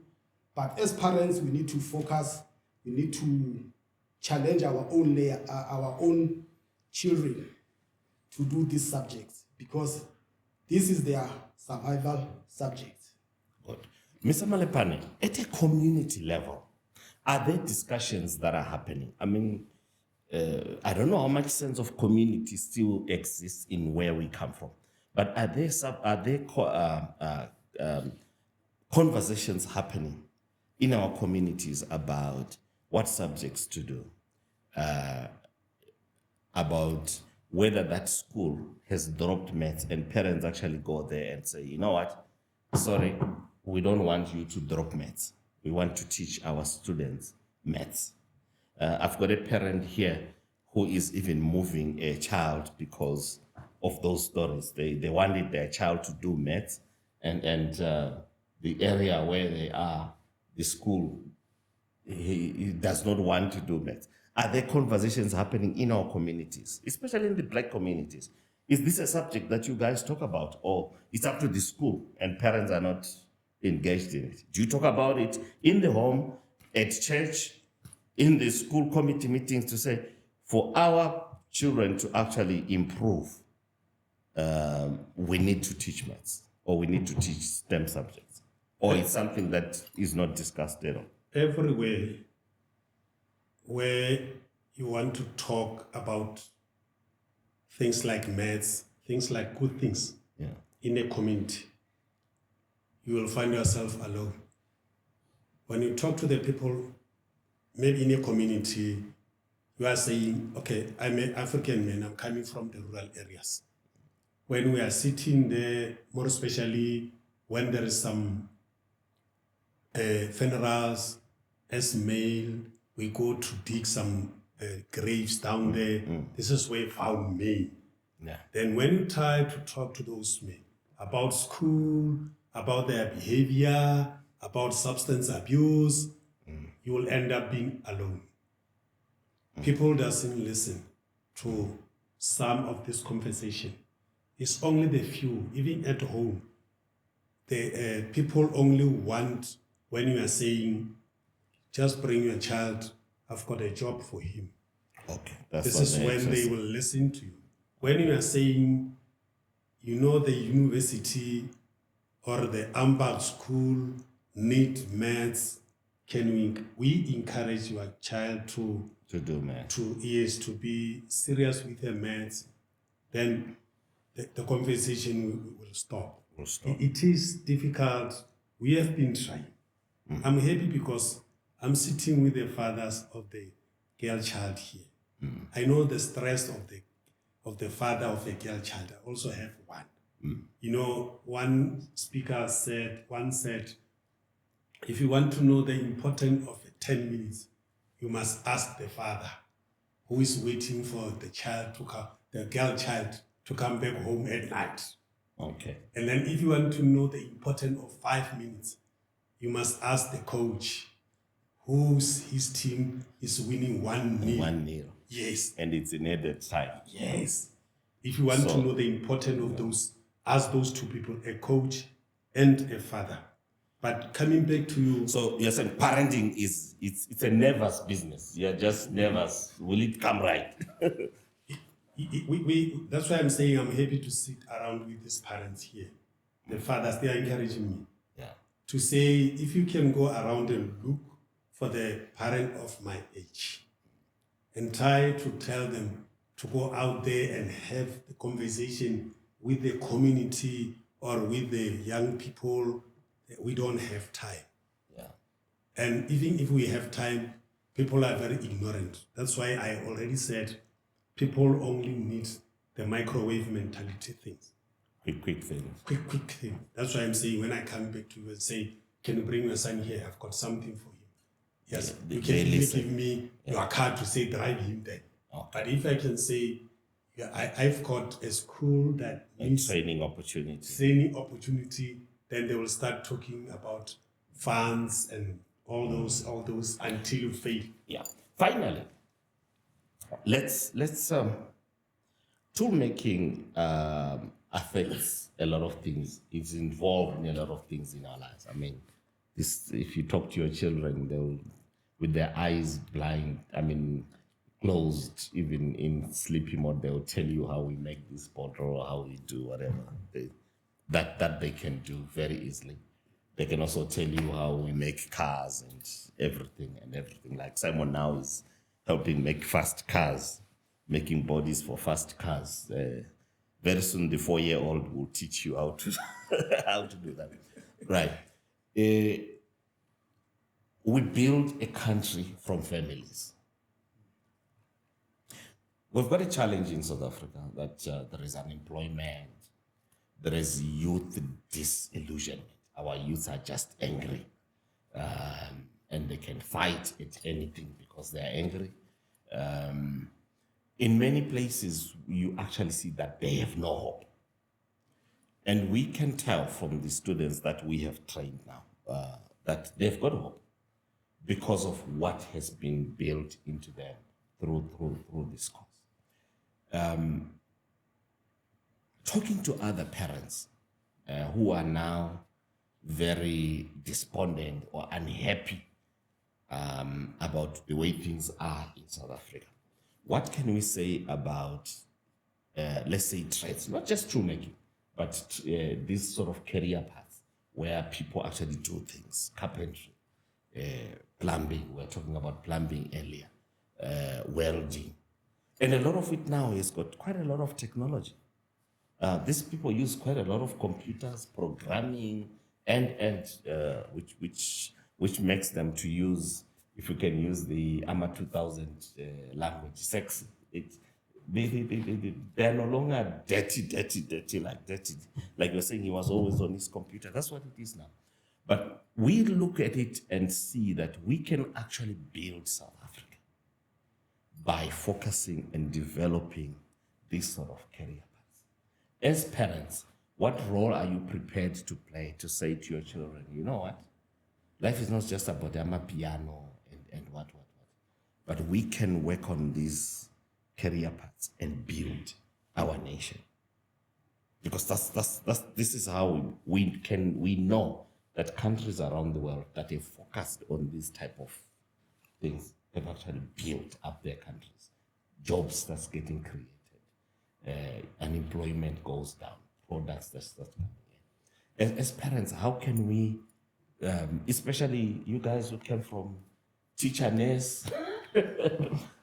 but as parents, we need to focus. We need to challenge our own children to do these subjects because this is their survival subject. Good. Mr. Malepane, at a community level, are there discussions that are happening? I mean, I don't know how much sense of community still exists in where we come from, but are there conversations happening in our communities about what subjects to do, about whether that school has dropped maths and parents actually go there and say, you know what, sorry, we don't want you to drop maths. We want to teach our students maths. I've got a parent here who is even moving a child because of those stories. They wanted their child to do maths, and the area where they are, the school, he does not want to do maths. Are there conversations happening in our communities, especially in the Black communities? Is this a subject that you guys talk about, or it's up to the school and parents are not engaged in it? Do you talk about it in the home, at church, in the school committee meetings to say, for our children to actually improve, we need to teach maths, or we need to teach STEM subjects, or it's something that is not discussed at all? Everywhere where you want to talk about things like maths, things like good things in a community, you will find yourself alone. When you talk to the people, maybe in a community, you are saying, okay, I'm an African man, I'm coming from the rural areas. When we are sitting there, more especially when there is some funerals, as male, we go to dig some graves down there. This is where we found me. Yeah. Then when you try to talk to those men about school, about their behavior, about substance abuse, you will end up being alone. People doesn't listen to some of this conversation. It's only the few, even at home. The people only want when you are saying, just bring your child, I've got a job for him. Okay. This is when they will listen to you. When you are saying, you know, the university or the Ambard school need maths, can we encourage your child to do maths? To be serious with the maths, then the conversation will stop. It is difficult. We have been trying. I'm happy because I'm sitting with the fathers of the girl child here. I know the stress of the father of a girl child. I also have one. You know, one speaker once said, if you want to know the importance of 10 minutes, you must ask the father who is waiting for the girl child to come back home at night. Okay. And then if you want to know the importance of 5 minutes, you must ask the coach his team is winning 1-0. 1-0. Yes. And it's in added time. Yes. If you want to know the importance of those, ask those two people, a coach and a father. But coming back to you. So you're saying parenting it's a nervous business. You're just nervous. Will it come right? That's why I'm saying I'm happy to sit around with these parents here. The fathers, they are encouraging me. Yeah. To say, if you can go around and look for the parent of my age and try to tell them to go out there and have the conversation with the community or with the young people, we don't have time. Yeah. And even if we have time, people are very ignorant. That's why I already said people only need the microwave mentality things. Quick things. Quick thing. That's why I'm saying when I come back to you and say, can you bring your son here? I've got something for him. Yes, Yeah, you can even listen. give me your card to say drive him there. Okay. But if I can say, I've got a school that needs Training opportunity. then they will start talking about funds and all those until you fail. Yeah. Finally, let's tool making affects a lot of things. It's involved in a lot of things in our lives. I mean, if you talk to your children, they'll with their eyes closed, even in sleepy mode, they'll tell you how we make this bottle or how we do whatever that they can do very easily. They can also tell you how we make cars and everything. Like Simon now is helping make fast cars, making bodies for fast cars. Very soon, the 4-year-old will teach you how to how to do that. Right. We build a country from families. We've got a challenge in South Africa that there is unemployment, there is youth disillusionment. Our youth are just angry, and they can fight at anything because they are angry. In many places, you actually see that they have no hope. And we can tell from the students that we have trained now that they've got hope because of what has been built into them through this course. Talking to other parents who are now very despondent or unhappy about the way things are in South Africa. What can we say about, let's say, trades, not just toolmaking, but this sort of career paths where people actually do things, carpentry, plumbing, we were talking about plumbing earlier, welding. And a lot of it now has got quite a lot of technology. These people use quite a lot of computers, programming, and which makes them to use, if you can use the AMA 2000 language, sexy. They're no longer dirty, like you're saying he was always on his computer. That's what it is now. But we look at it and see that we can actually build South Africa by focusing and developing this sort of career paths. As parents, what role are you prepared to play to say to your children, you know what? Life is not just about the piano and what. But we can work on these career paths and build our nation. Because this is how we know that countries around the world that have focused on this type of things have actually built up their countries. Jobs that's getting created, unemployment goes down, products that's coming in. As parents, how can we, especially you guys who came from teacher nurse,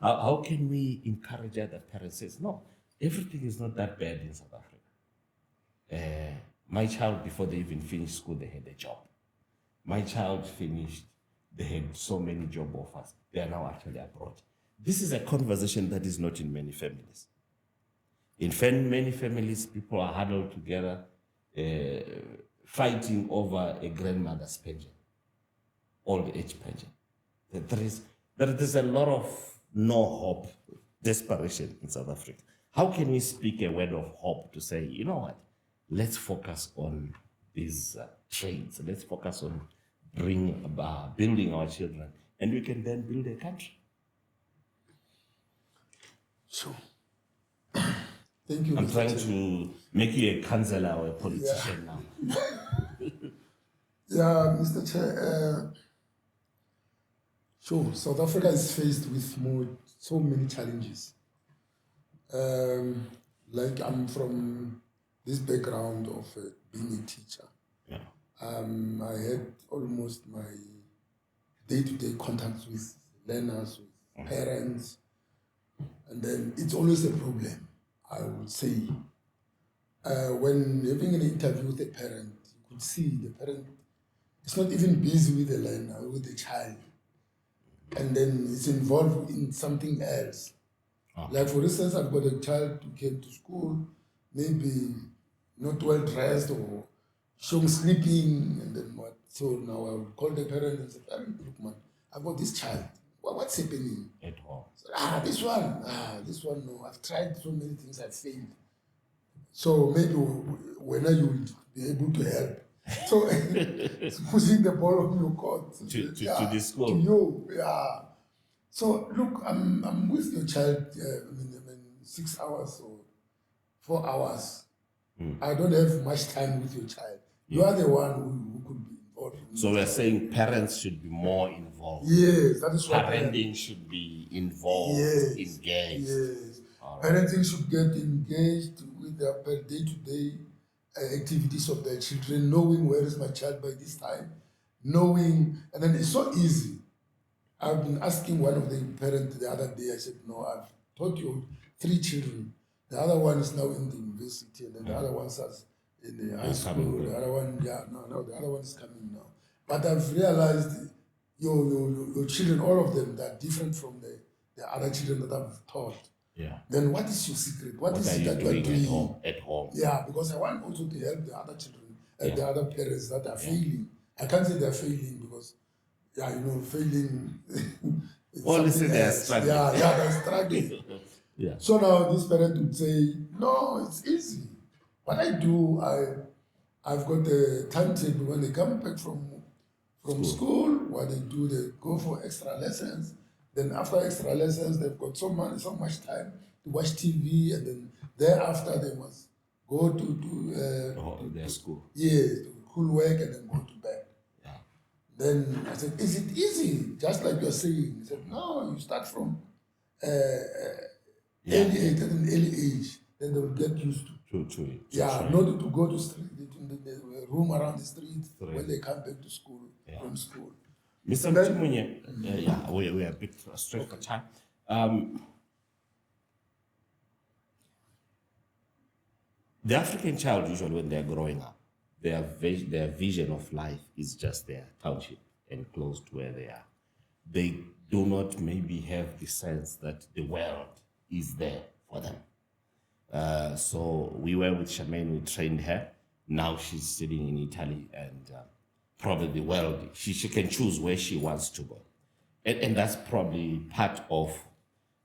how can we encourage other parents? Says no, everything is not that bad in South Africa. My child, before they even finished school, they had a job. My child finished, they had so many job offers. They are now actually abroad. this is a conversation that is not in many families. In many families, people are huddled together, fighting over a grandmother's pension, old age pension. There is a lot of no hope, desperation in South Africa. How can we speak a word of hope to say, you know what, let's focus on these trades, let's focus on building our children, and we can then build a country. Sure. Thank you. I'm Mr. trying Chair. to make you a councillor or a politician now. Yeah, Mr. Chair. Sure, South Africa is faced with so many challenges. Like I'm from this background of being a teacher. Yeah. I had almost my day-to-day contacts with learners, with parents, and then it's always a problem, I would say. When having an interview with a parent, you could see the parent is not even busy with the learner, with the child, and then it's involved in something else. Okay. Like for instance, I've got a child who came to school, maybe not well dressed or showing sleeping, and then what? So now I will call the parent and say, "Parent, look, man, I've got this child. What's happening?" At home. So, this one, no. I've tried so many things, I've failed. So maybe when you will be able to help. So it's pushing the ball on your court To the school. to you, yeah. So look, I'm with your child. 6 hours or 4 hours. I don't have much time with your child. You are the one who could be involved. So we're saying parents should be more involved. Yes, that is what Parenting should be involved, Yes. engaged. Yes. All right. Parenting should get engaged with their day-to-day activities of their children, knowing where is my child by this time, and then it's so easy. I've been asking one of the parents the other day, I said, no, I've taught you 3 children. The other one is now in the university, and then the other one starts in the high school. The other one, the other one is coming now. But I've realized your children, all of them, they're different from the other children that I've taught. Yeah. Then what is your secret? What is are it you that you are doing at home? Yeah, because I want also to help the other children and Yeah. the other parents that are failing. I can't say they're failing because, failing. It's Well, listen, something they're else. struggling. Yeah, they're struggling. Yeah. So now this parent would say, no, it's easy. What I do, I've got a timetable when they come back from school, what they do, they go for extra lessons. Then after extra lessons, they've got so much time to watch TV, and then thereafter they must go to Their school. to schoolwork and then go to bed. Yeah. Then I said, is it easy? Just like you're saying. He said, no, you start from early age, then they will get used to. To it. Not to go to street, the room around the street when they come back to school from school. Mr. Mtimunye, we are a bit straight for time. The African child, usually when they're growing up, their vision of life is just their township and close to where they are. They do not maybe have the sense that the world is there for them. So we were with Charmaine, we trained her. Now she's sitting in Italy, and probably the world, she can choose where she wants to go. And that's probably part of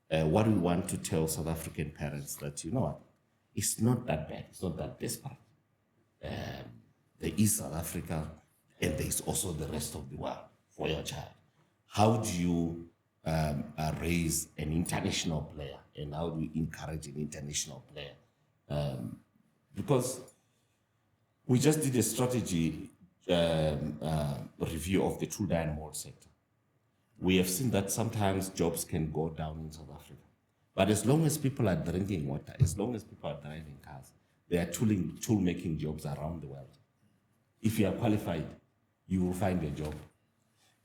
what we want to tell South African parents, that, you know what, it's not that bad, it's not that desperate. There is South Africa, and there is also the rest of the world for your child. How do you raise an international player, and how do you encourage an international player? Because we just did a strategy review of the tool dye and mold sector. We have seen that sometimes jobs can go down in South Africa. But as long as people are drinking water, as long as people are driving cars, there are tool making jobs around the world. If you are qualified, you will find a job.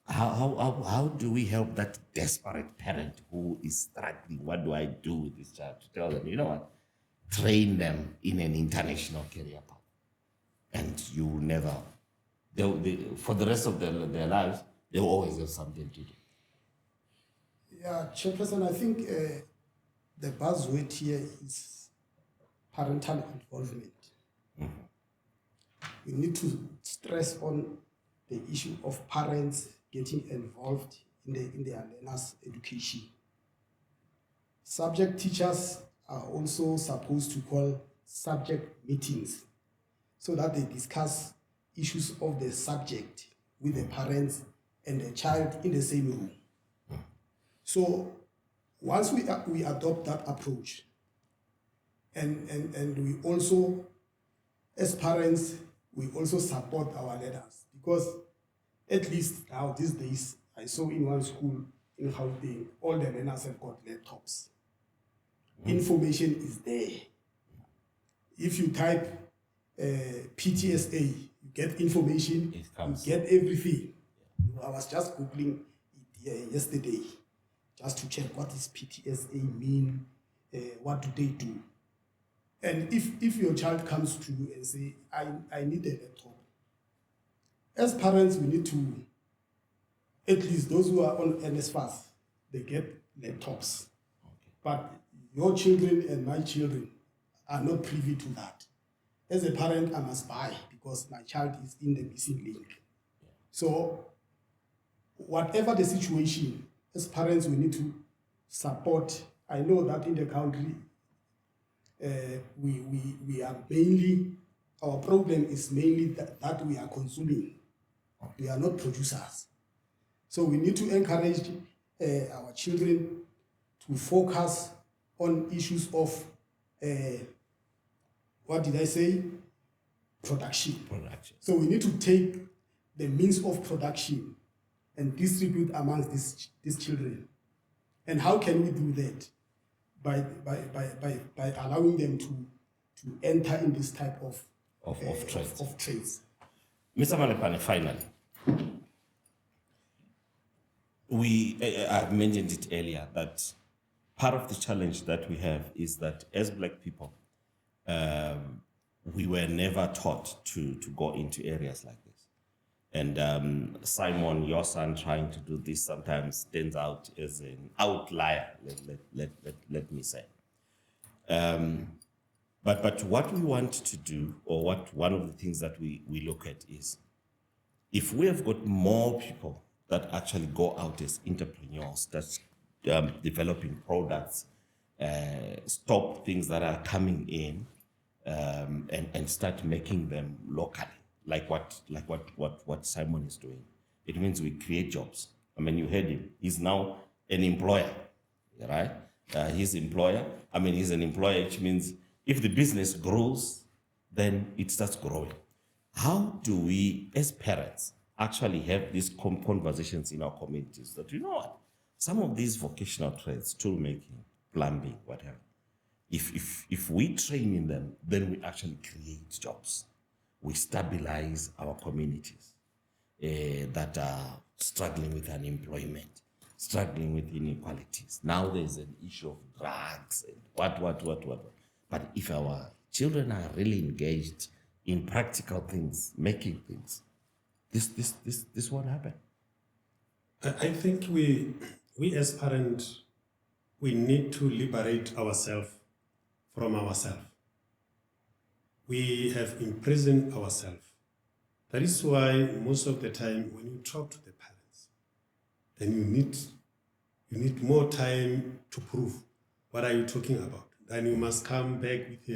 How do we help that desperate parent who is struggling? What do I do with this child? To tell them, you know what, train them in an international career path. And you will never, for the rest of their lives, they will always have something to do. Yeah, Chairperson, I think the buzzword here is parental involvement. We need to stress on the issue of parents getting involved in their learners' education. Subject teachers are also supposed to call subject meetings so that they discuss issues of the subject with the parents and the child in the same room. So once we adopt that approach, and we also, as parents, we also support our learners, because at least now these days, I saw in one school in Gauteng, all the learners have got laptops. Information is there. If you type PtSA, you get information, you get everything. I was just Googling it yesterday, just to check what does PtSA mean, what do they do. And if your child comes to you and say, I need a laptop, as parents, we need to, at least those who are on NSFAS, they get laptops. But your children and my children are not privy to that. As a parent, I must buy because my child is in the missing link. So whatever the situation, as parents, we need to support. I know that in the country, we are mainly, our problem is mainly that we are consuming. We are not producers. So we need to encourage our children to focus on issues of, what did I say? Production. So we need to take the means of production and distribute amongst these children. And how can we do that? By allowing them to enter in this type of trades. Mr. Malepane, finally, I've mentioned it earlier that part of the challenge that we have is that as Black people, we were never taught to go into areas like this. And Simon, your son, trying to do this sometimes turns out as an outlier, let me say. But what we want to do, or what one of the things that we look at is, if we have got more people that actually go out as entrepreneurs, that's developing products, stop things that are coming in, and start making them locally, like what Simon is doing. It means we create jobs. I mean, you heard him. He's now an employer, right? He's an employer, which means if the business grows, then it starts growing. How do we, as parents, actually have these conversations in our communities that, you know what, some of these vocational trades, toolmaking, plumbing, whatever, if we train in them, then we actually create jobs. We stabilize our communities that are struggling with unemployment, struggling with inequalities. Now there's an issue of drugs and what. But if our children are really engaged in practical things, making things, this won't happen. I think we as parents, we need to liberate ourselves from ourselves. We have imprisoned ourselves. That is why most of the time when you talk to the parents, then you need more time to prove what are you talking about. Then you must come back with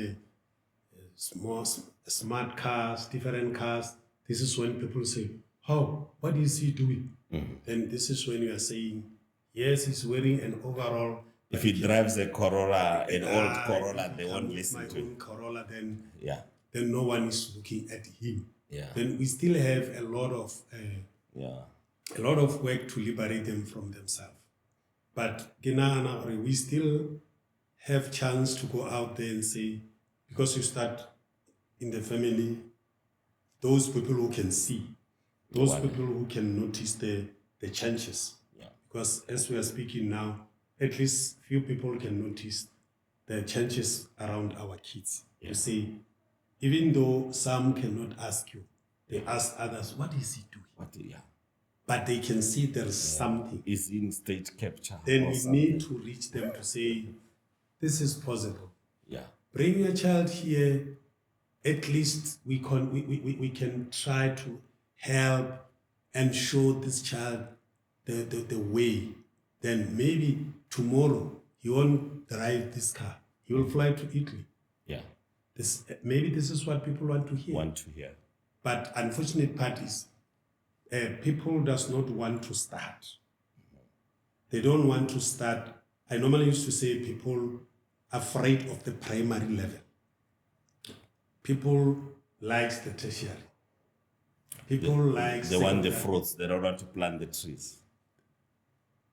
smart cars, different cars. This is when people say, "How? What is he doing?" Then this is when you are saying, "Yes, he's wearing an overall." If he drives a Corolla, an old Corolla, they won't listen to it. Corolla, then no one is looking at him. Yeah. Then we still have a lot of work to liberate them from themselves. But we still have chance to go out there and say, because you start in the family, those people who can see, those people who can notice the changes. Yeah. Because as we are speaking now, at least few people can notice the changes around our kids. Yeah. You see, even though some cannot ask you, they ask others, what is he doing? but they can see there's something. Is in state capture. Then or we something. need to reach them to say, this is possible. Yeah. Bring your child here. At least we can try to help and show this child the way. Then maybe tomorrow he won't drive this car. He will fly to Italy. Yeah. Maybe this is what people want to hear. But unfortunate part is people does not want to start. They don't want to start. I normally used to say people afraid of the primary level. People likes the tertiary. People likes they want the fruits. They don't want to plant the trees.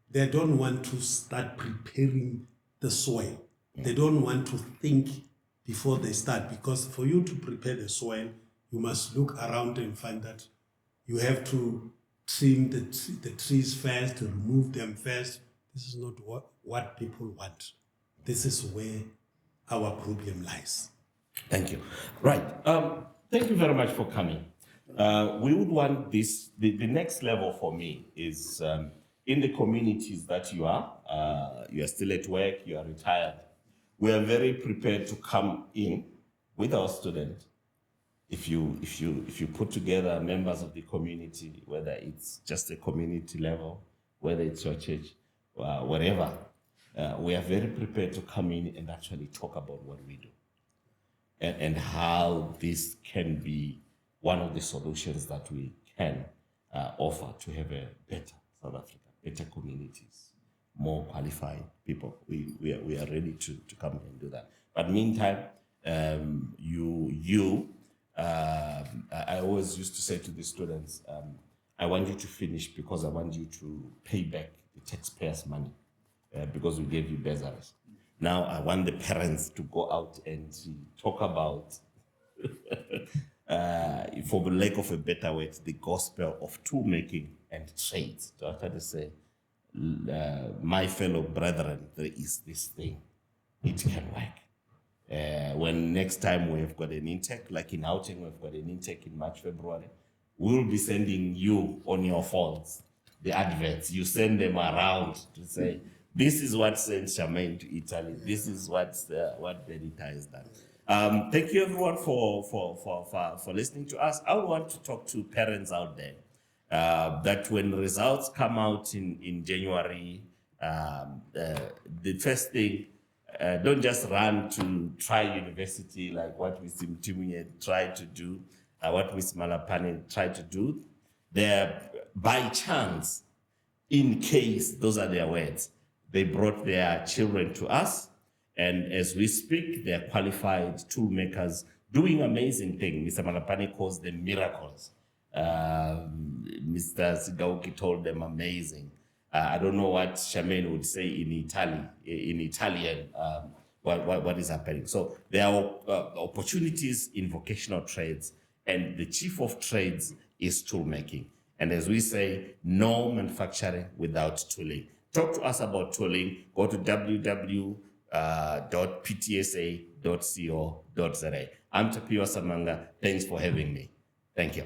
They don't want to start preparing the soil. They don't want to think before they start, because for you to prepare the soil, you must look around and find that you have to trim the trees first, to remove them first. This is not what people want. This is where our problem lies. Thank you. Right. Thank you very much for coming. We would want this, the next level for me is in the communities that you are still at work, you are retired. We are very prepared to come in with our students. If you put together members of the community, whether it's just a community level, whether it's your church, wherever, we are very prepared to come in and actually talk about what we do and how this can be one of the solutions that we can offer to have a better South Africa, better communities, more qualified people. We are ready to come and do that. But meantime, I always used to say to the students, I want you to finish because I want you to pay back the taxpayers' money because we gave you bursaries. Now I want the parents to go out and talk about, for the lack of a better word, the gospel of toolmaking and trades. So I try to say, my fellow brethren, there is this thing. It can work. When next time we have got an intake, like in Gauteng, we've got an intake in March, February, we'll be sending you on your phones the adverts. You send them around to say, this is what sent Charmaine to Italy. This is what Benita has done. Thank you everyone for listening to us. I want to talk to parents out there that when results come out in January, the first thing, don't just run to try university like what Ms. Mtimunye tried to do, what Ms. Malapane tried to do. They're by chance, in case, those are their words, they brought their children to us, and as we speak, they're qualified toolmakers doing amazing things. Mr. Malapane calls them miracles. Mr. Sigauki told them amazing. I don't know what Charmaine would say in Italian, what is happening. So there are opportunities in vocational trades, and the chief of trades is toolmaking. And as we say, no manufacturing without tooling. Talk to us about tooling. Go to www.ptsa.co.za. I'm Tapiwa Samanga. Thanks for having me. Thank you.